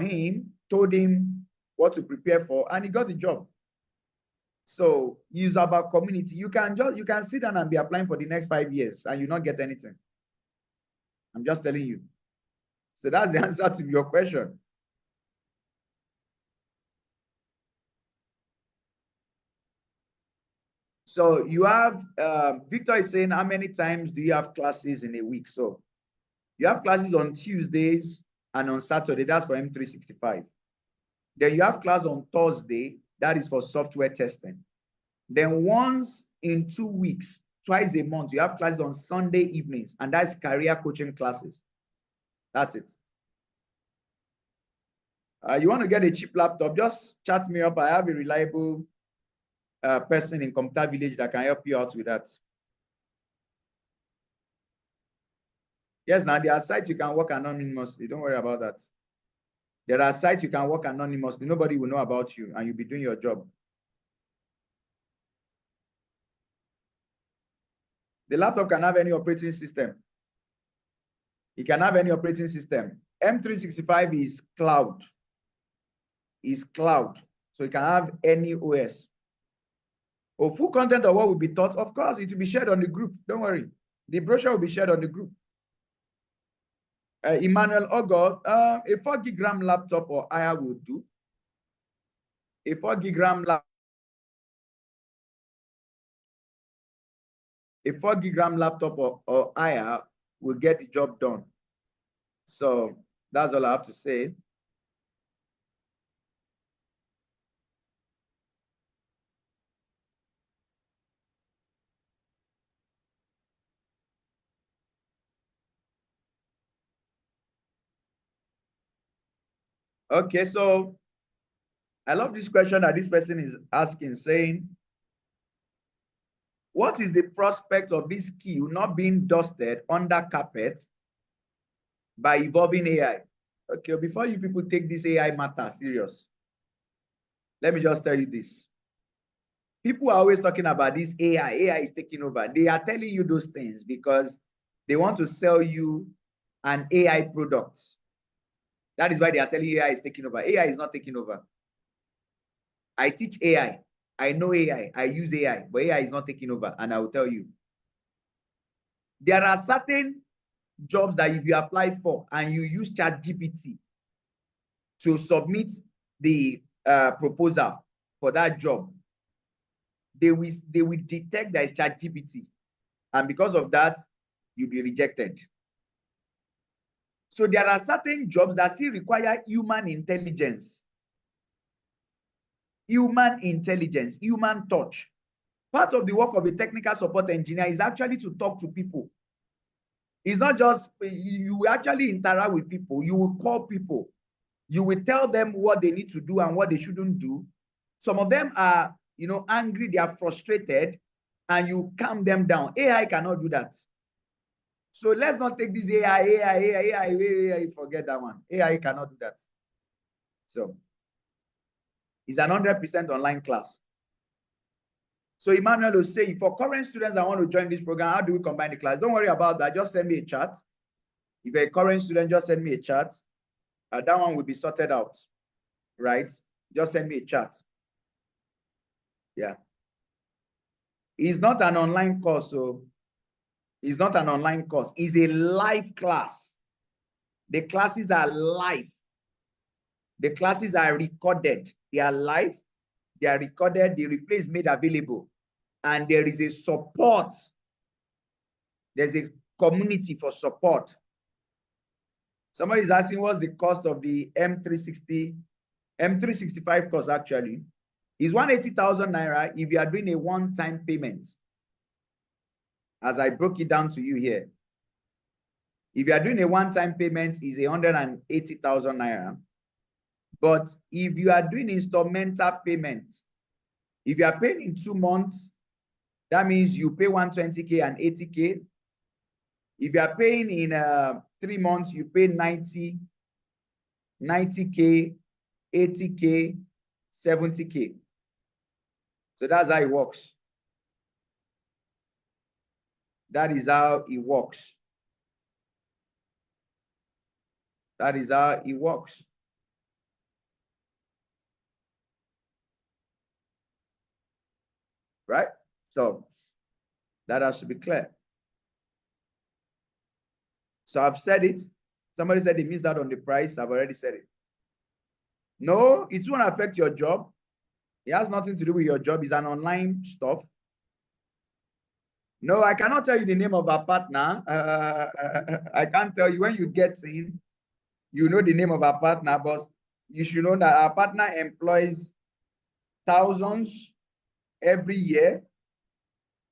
him, told him what to prepare for, and he got the job. So it's about community. You can sit down and be applying for the next 5 years and you not get anything. I'm just telling you. So that's the answer to your question. So you have, Victor is saying, how many times do you have classes in a week? So you have classes on Tuesdays and on Saturday. That's for M365. Then you have class on Thursday. That is for software testing. Then once in 2 weeks, twice a month, you have classes on Sunday evenings, and that's career coaching classes. That's it. You want to get a cheap laptop, just chat me up. I have a reliable person in Computer Village that can help you out with that. Yes, now there are sites you can work anonymously. Don't worry about that. There are sites you can work anonymously. Nobody will know about you, and you'll be doing your job. The laptop can have any operating system. It can have any operating system. M365 is cloud. Is cloud. So it can have any OS. Or full content of what will be taught, of course, it will be shared on the group. Don't worry. The brochure will be shared on the group. Emmanuel Ogo, a 4 gig RAM laptop or higher will do. A 4 gig RAM laptop. A 4 gig RAM laptop or higher will get the job done. So that's all I have to say. Okay, so I love this question that this person is asking, saying, what is the prospect of this skill not being dusted under carpet by evolving AI? Okay, before you people take this AI matter serious, let me just tell you this. People are always talking about this AI. AI is taking over. They are telling you those things because they want to sell you an AI product. That is why they are telling you AI is taking over. AI is not taking over. I teach AI. I know AI. I use AI, but AI is not taking over. And I will tell you, there are certain jobs that if you apply for and you use ChatGPT to submit the proposal for that job, they will detect that it's ChatGPT. And because of that, you'll be rejected. So there are certain jobs that still require human intelligence. Human intelligence, human touch. Part of the work of a technical support engineer is actually to talk to people. It's not just, you actually interact with people. You will call people. You will tell them what they need to do and what they shouldn't do. Some of them are, angry, they are frustrated, and you calm them down. AI cannot do that. So let's not take this AI, forget that one. AI cannot do that. So it's an 100% online class. So Emmanuel will say, for current students that want to join this program, how do we combine the class? Don't worry about that. Just send me a chat. If you're a current student, just send me a chat. That one will be sorted out, right? Just send me a chat. Yeah. It's not an online course, so it's not an online course. It's a live class. The classes are live. The classes are recorded. They are live. They are recorded. The replay is made available. And there is a support. There's a community for support. Somebody is asking what's the cost of the M365 course actually. Is 180,000 naira if you are doing a one-time payment. As I broke it down to you here. If you are doing a one-time payment, is 180,000 naira. But if you are doing instrumental payments, if you are paying in 2 months, that means you pay 120K and 80K. If you are paying in 3 months, you pay 90K, 80K, 70K. So that's how it works. That is how it works. That is how it works. Right? So that has to be clear. So I've said it. Somebody said they missed out on the price. I've already said it. No, it won't affect your job. It has nothing to do with your job. It's an online stuff. No, I cannot tell you the name of our partner. I can't tell you. When you get in, you know the name of our partner, but you should know that our partner employs thousands every year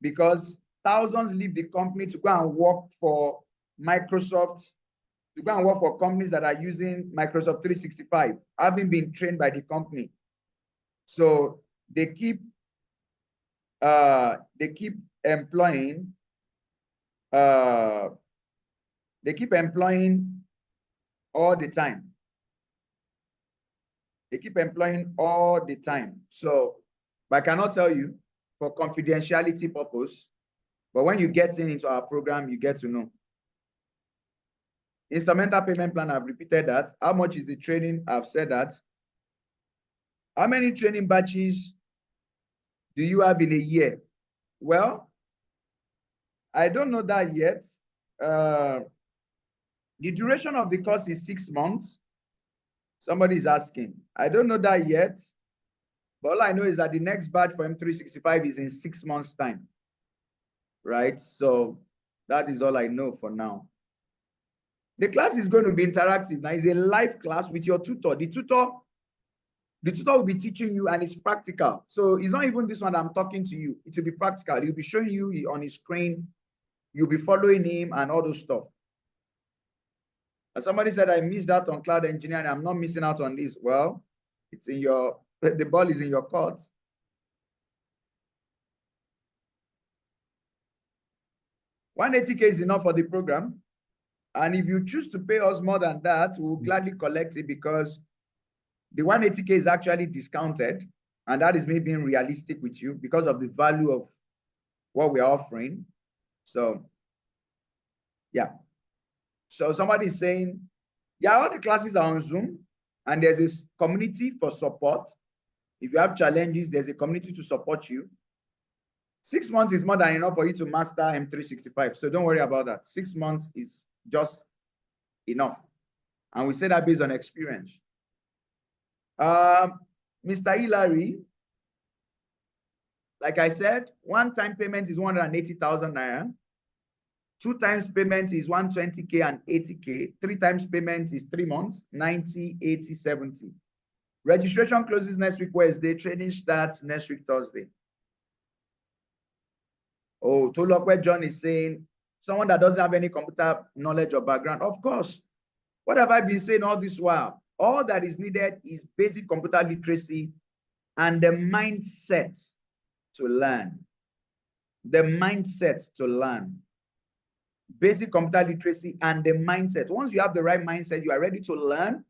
because thousands leave the company to go and work for Microsoft, to go and work for companies that are using Microsoft 365, having been trained by the company. So they keep employing all the time. They keep employing all the time. So, but I cannot tell you for confidentiality purpose, but when you get into our program, you get to know. Instrumental payment plan, I've repeated that. How much is the training? I've said that. How many training batches do you have in a year? Well, I don't know that yet. The duration of the course is 6 months. Somebody is asking. I don't know that yet. But all I know is that the next batch for M365 is in 6 months' time. Right? So that is all I know for now. The class is going to be interactive. Now it's a live class with your tutor. The tutor will be teaching you and it's practical. So it's not even this one that I'm talking to you. It will be practical. He'll be showing you on his screen. You'll be following him and all those stuff. And somebody said, I missed out on cloud engineering. I'm not missing out on this. Well, it's in your, the ball is in your court. $180K is enough for the program. And if you choose to pay us more than that, we'll gladly collect it because the $180K is actually discounted. And that is me being realistic with you because of the value of what we're offering. So, yeah. So somebody is saying, yeah, all the classes are on Zoom and there's this community for support. If you have challenges, there's a community to support you. 6 months is more than enough for you to master M365. So don't worry about that. 6 months is just enough. And we say that based on experience. Mr. Hilary, like I said, one-time payment is 180,000 naira. 2 times payment is 120K and 80K. 3 times payment is 3 months, 90, 80, 70. Registration closes next week Wednesday. Training starts next week Thursday. Oh, Tolokwe John is saying, someone that doesn't have any computer knowledge or background. Of course. What have I been saying all this while? All that is needed is basic computer literacy and the mindset to learn. The mindset to learn. Basic computer literacy and the mindset. Once you have the right mindset, you are ready to learn.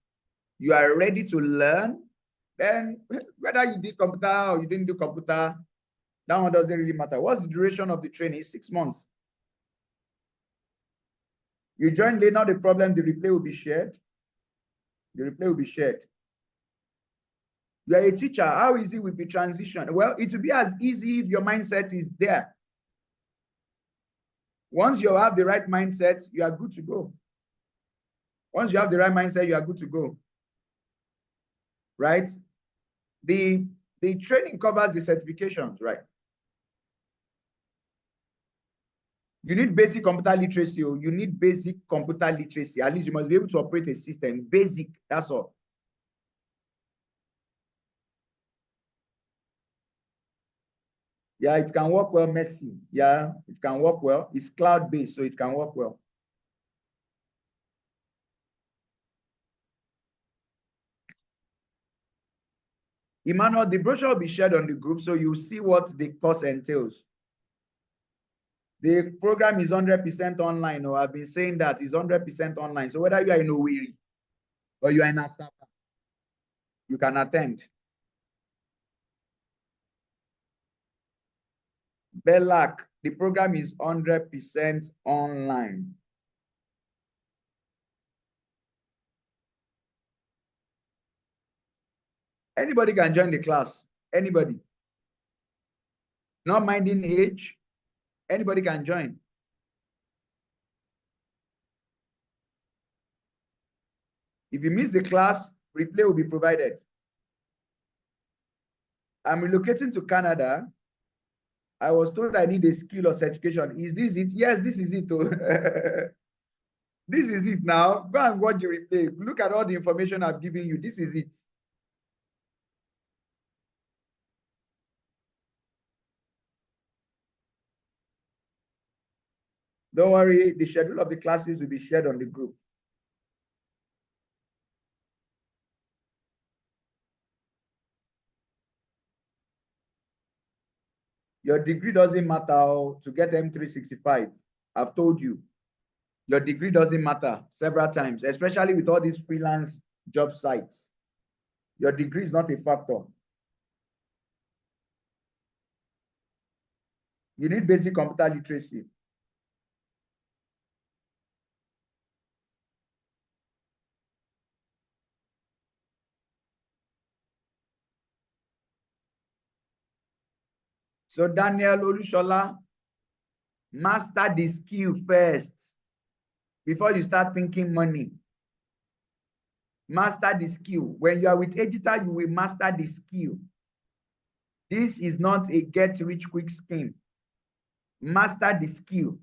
You are ready to learn. Then whether you did computer or you didn't do computer, that one doesn't really matter. What's the duration of the training? 6 months. You join late, not the problem, the replay will be shared. The replay will be shared. You are a teacher. How easy will be transition? Well, it will be as easy if your mindset is there. Once you have the right mindset, you are good to go. Once you have the right mindset, you are good to go. Right? The training covers the certifications, right? You need basic computer literacy. You need basic computer literacy. At least you must be able to operate a system. Basic, that's all. Yeah, it can work well, Messi. Yeah, it can work well. It's cloud-based, so it can work well. Emmanuel, the brochure will be shared on the group, so you see what the course entails. The program is 100% online. I've been saying that it's 100% online. So whether you are in Owerri or you are in Asaba, you can attend. Belak, the program is 100% online. Anybody can join the class. Anybody. Not minding age. Anybody can join. If you miss the class, replay will be provided. I'm relocating to Canada. I was told I need a skill or certification. Is this it? Yes, this is it. This is it now. Go and watch the replay. Look at all the information I've given you. This is it. Don't worry, the schedule of the classes will be shared on the group. Your degree doesn't matter to get M365. I've told you. Your degree doesn't matter several times, especially with all these freelance job sites. Your degree is not a factor. You need basic computer literacy. So Daniel Olushola, master the skill first before you start thinking money. Master the skill. When you are with Edita, you will master the skill. This is not a get-rich-quick scheme. Master the skill.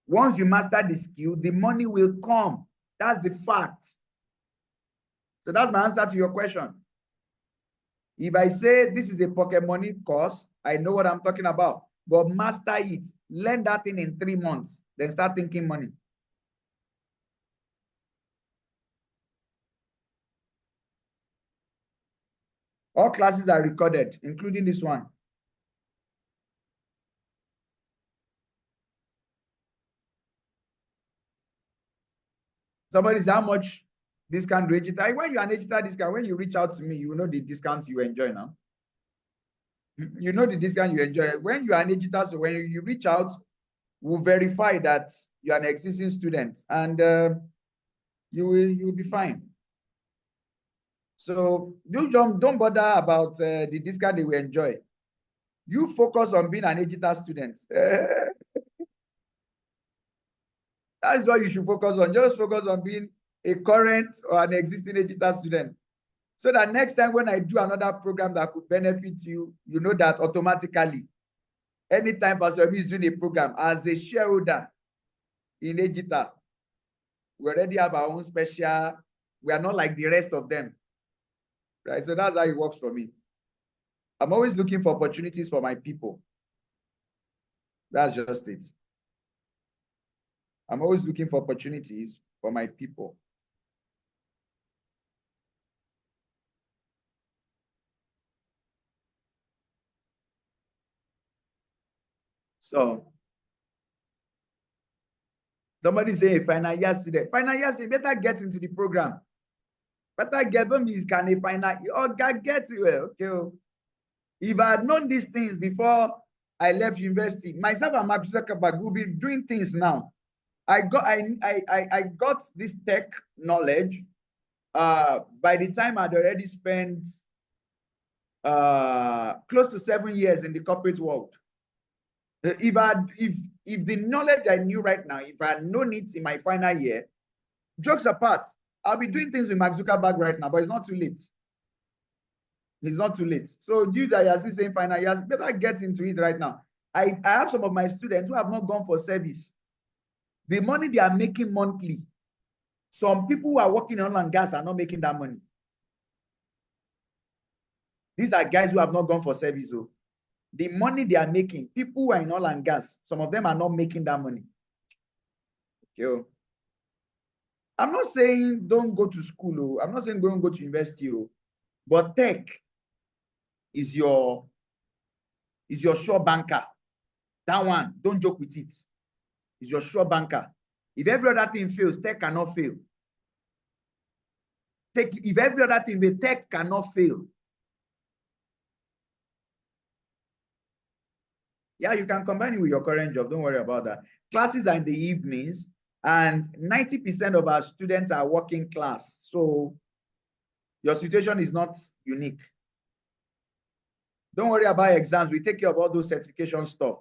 Once you master the skill, the money will come. That's the fact. So that's my answer to your question. If I say this is a pocket money course, I know what I'm talking about. But master it. Learn that thing in 3 months. Then start thinking money. All classes are recorded, including this one. Somebody says, how much discount do Edita? When you're an Edita discount, when you reach out to me, you know the discounts you enjoy now. You know the discount you enjoy. When you are an digital, so when you reach out, we'll verify that you are an existing student, and you'll be fine. So you don't bother about the discount they will enjoy. You focus on being an digital student. That is what you should focus on. Just focus on being a current or an existing digital student. So that next time when I do another program that could benefit you, you know that automatically. Anytime Pastor Obi is doing a program as a shareholder in digital, we already have our own special. We are not like the rest of them. Right? So that's how it works for me. I'm always looking for opportunities for my people. That's just it. I'm always looking for opportunities for my people. So somebody say a final year student. Final year student, better get into the program. Better get them is can a final or get to it. Okay. If I had known these things before I left university, myself and Mark Zuckerberg will be doing things now. I got this tech knowledge by the time I'd already spent close to 7 years in the corporate world. If the knowledge I knew right now, if I had known it in my final year, jokes apart, I'll be doing things with Mark Zuckerberg right now, but it's not too late. It's not too late. So you that are still saying final years, better get into it right now. I have some of my students who have not gone for service. The money they are making monthly, some people who are working in oil and gas are not making that money. These are guys who have not gone for service. So the money they are making, people who are in oil and gas, some of them are not making that money. Okay. I'm not saying don't go to school. I'm not saying don't go to university. But tech is your sure banker. That one, don't joke with it. It's your sure banker. If every other thing fails, tech cannot fail. If every other thing fails, tech cannot fail. Yeah, you can combine it with your current job. Don't worry about that. Classes are in the evenings, and 90% of our students are working class. So your situation is not unique. Don't worry about exams. We take care of all those certification stuff.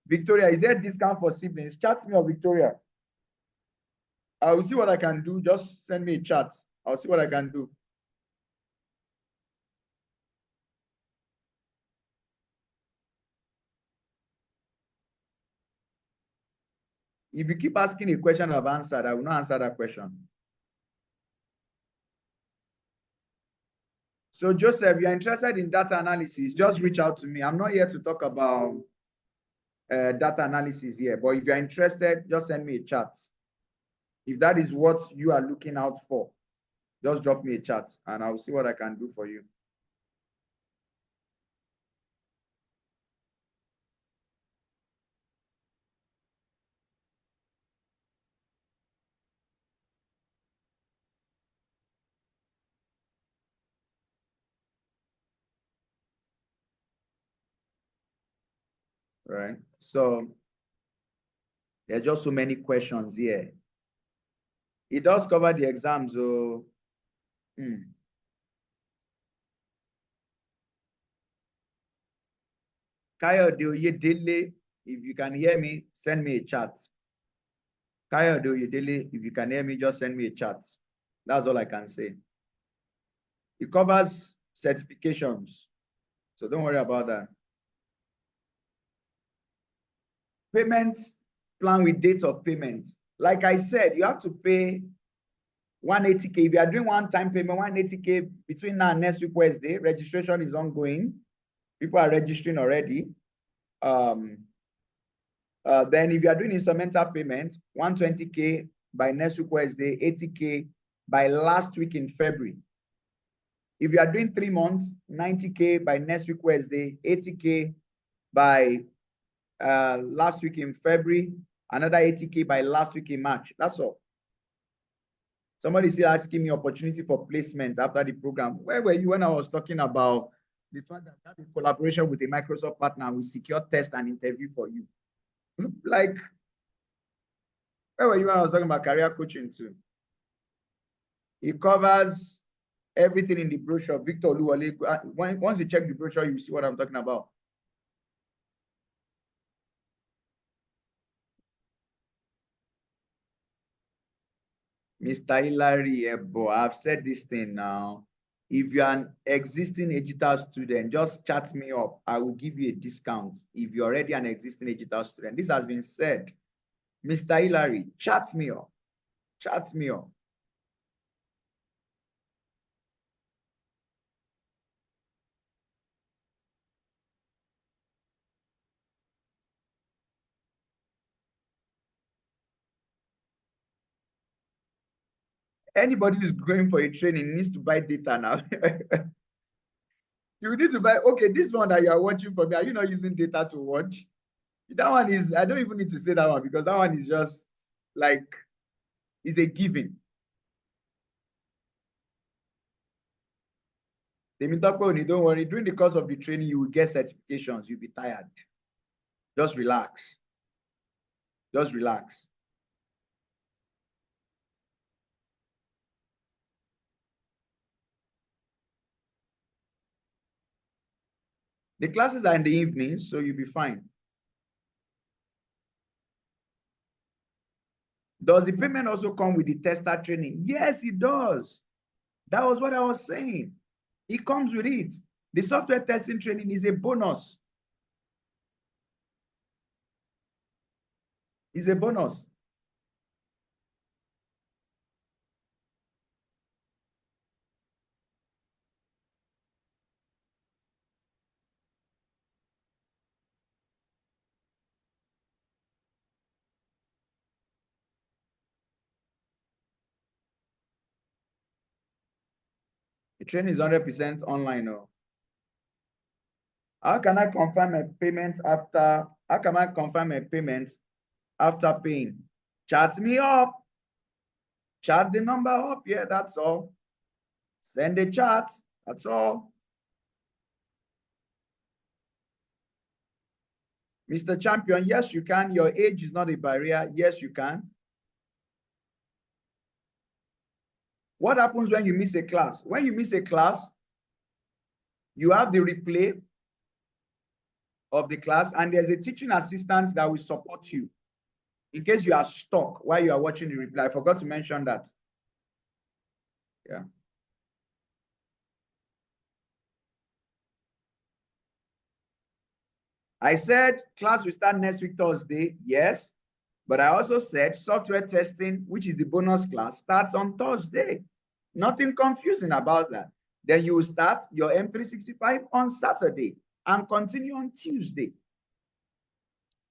Victoria, is there a discount for siblings? Chat me or Victoria. I will see what I can do. Just send me a chat. I'll see what I can do. If you keep asking a question I've answered, I will not answer that question. So Joseph, you're interested in data analysis, just reach out to me. I'm not here to talk about data analysis here, but if you're interested, just send me a chat. If that is what you are looking out for, just drop me a chat and I'll see what I can do for you. Right. So there's just so many questions here. It does cover the exams. So, Kayode Oyedele, if you can hear me, send me a chat. Kayode Oyedele, if you can hear me, just send me a chat. That's all I can say. It covers certifications. So don't worry about that. Payment plan with dates of payment. Like I said, you have to pay 180K. If you are doing one-time payment, 180K between now and next week, Wednesday, registration is ongoing. People are registering already. Then if you are doing instrumental payment, 120K by next week, Wednesday, 80K by last week in February. If you are doing 3 months, 90K by next week, Wednesday, 80K by last week in February, another 80K by last week in March. That's all. Somebody is asking me opportunity for placement after the program. Where were you when I was talking about The fact that that is collaboration with a Microsoft partner will secure test and interview for you. Like, where were you when I was talking about career coaching too? It covers everything in the brochure. Victor Oluwole, once you check the brochure, you see what I'm talking about. Mr. Hilary Ebo, I've said this thing now. If you're an existing Egital student, just chat me up. I will give you a discount if you're already an existing Egital student. This has been said. Mr. Hilary, chat me up. Chat me up. Anybody who's going for a training needs to buy data now. You need to buy, okay, this one that you are watching for me, are you not using data to watch? That one is, I don't even need to say that one because that one is just like, is a given. Don't worry, during the course of the training, you will get certifications, you'll be tired. Just relax. Just relax. The classes are in the evening, so you'll be fine. Does the payment also come with the tester training? Yes, it does. That was what I was saying. It comes with it. The software testing training is a bonus. It's a bonus. The training is 100% online. Oh. How can I confirm my payment after? How can I confirm my payment after paying? Chat me up. Chat the number up. Yeah, that's all. Send a chat. That's all. Mr. Champion, yes, you can. Your age is not a barrier. Yes, you can. What happens when you miss a class? When you miss a class, you have the replay of the class, and there's a teaching assistant that will support you in case you are stuck while you are watching the replay. I forgot to mention that. Yeah. I said class will start next week, Thursday. Yes. But I also said software testing, which is the bonus class, starts on Thursday. Nothing confusing about that. Then you will start your M365 on Saturday and continue on Tuesday.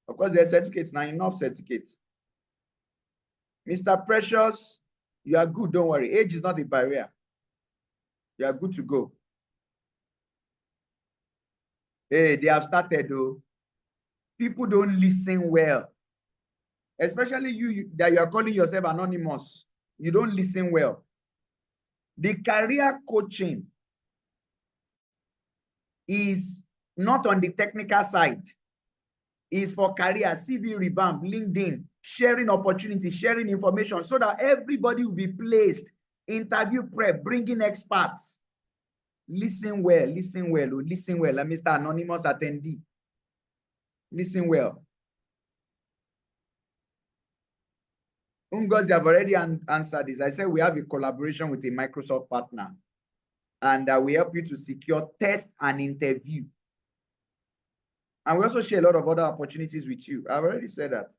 Of course, there are certificates now, enough certificates. Mr. Precious, you are good, don't worry. Age is not a barrier. You are good to go. Hey, they have started though. People don't listen well. Especially you that you are calling yourself anonymous. You don't listen well. The career coaching is not on the technical side. It's for career, CV revamp, LinkedIn, sharing opportunities, sharing information so that everybody will be placed, interview prep, bringing experts. Listen well, listen well, listen well. Mr. Anonymous attendee. Listen well. Ngozi, I've already answered this. I said we have a collaboration with a Microsoft partner, and we help you to secure test and interview. And we also share a lot of other opportunities with you. I've already said that.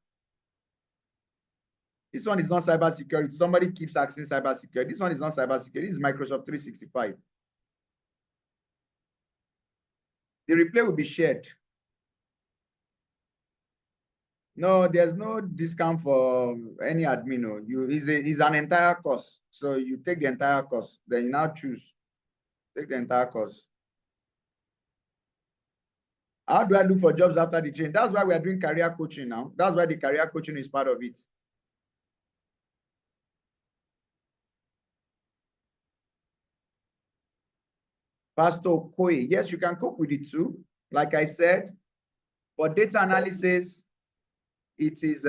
This one is not cybersecurity. Somebody keeps asking cybersecurity. This one is not cybersecurity. This is Microsoft 365. The replay will be shared. No, there's no discount for any admin. No. It's an entire course. So you take the entire course. Then you now choose. Take the entire course. How do I look for jobs after the training? That's why we are doing career coaching now. That's why the career coaching is part of it. Pastor Okoye, yes, you can cope with the two. Like I said, for data analysis, it is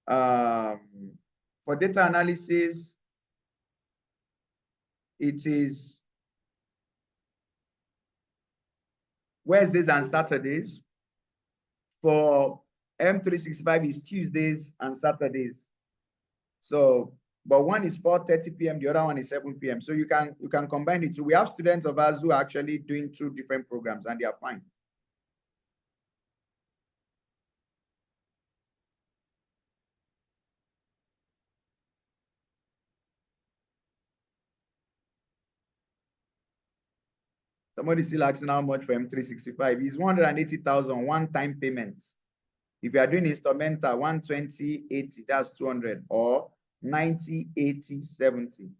for data analysis, it is Wednesdays and Saturdays. For M365 is Tuesdays and Saturdays. So, but one is 4:30 p.m., the other one is 7 p.m. So you can combine the two. We have students of ours who are actually doing two different programs and they are fine. Somebody still asking how much for M365. It's 180,000 one-time payment. If you are doing instrumental, 120, 80, that's 200, or 90, 80, 70.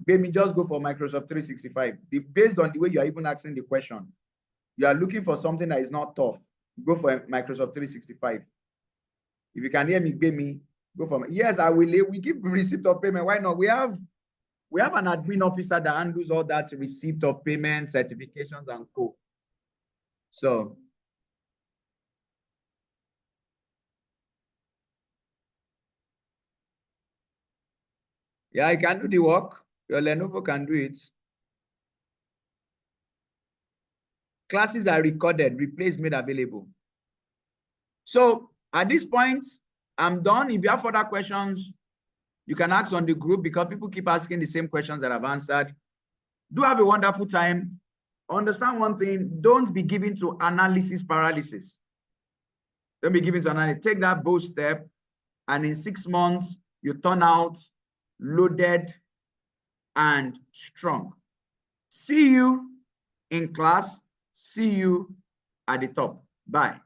Maybe just go for Microsoft 365. Based on the way you are even asking the question, you are looking for something that is not tough. Go for Microsoft 365. If you can hear me, go for me. Yes, I will. We give receipt of payment. Why not? We have an admin officer that handles all that receipt of payment, certifications, and co. So yeah, I can do the work. Your Lenovo can do it. Classes are recorded, replays made available. So at this point, I'm done. If you have further questions, you can ask on the group because people keep asking the same questions that I've answered. Do have a wonderful time. Understand one thing, don't be given to analysis paralysis. Don't be given to analysis. Take that bold step, and in 6 months, you turn out loaded and strong. See you in class. See you at the top. Bye.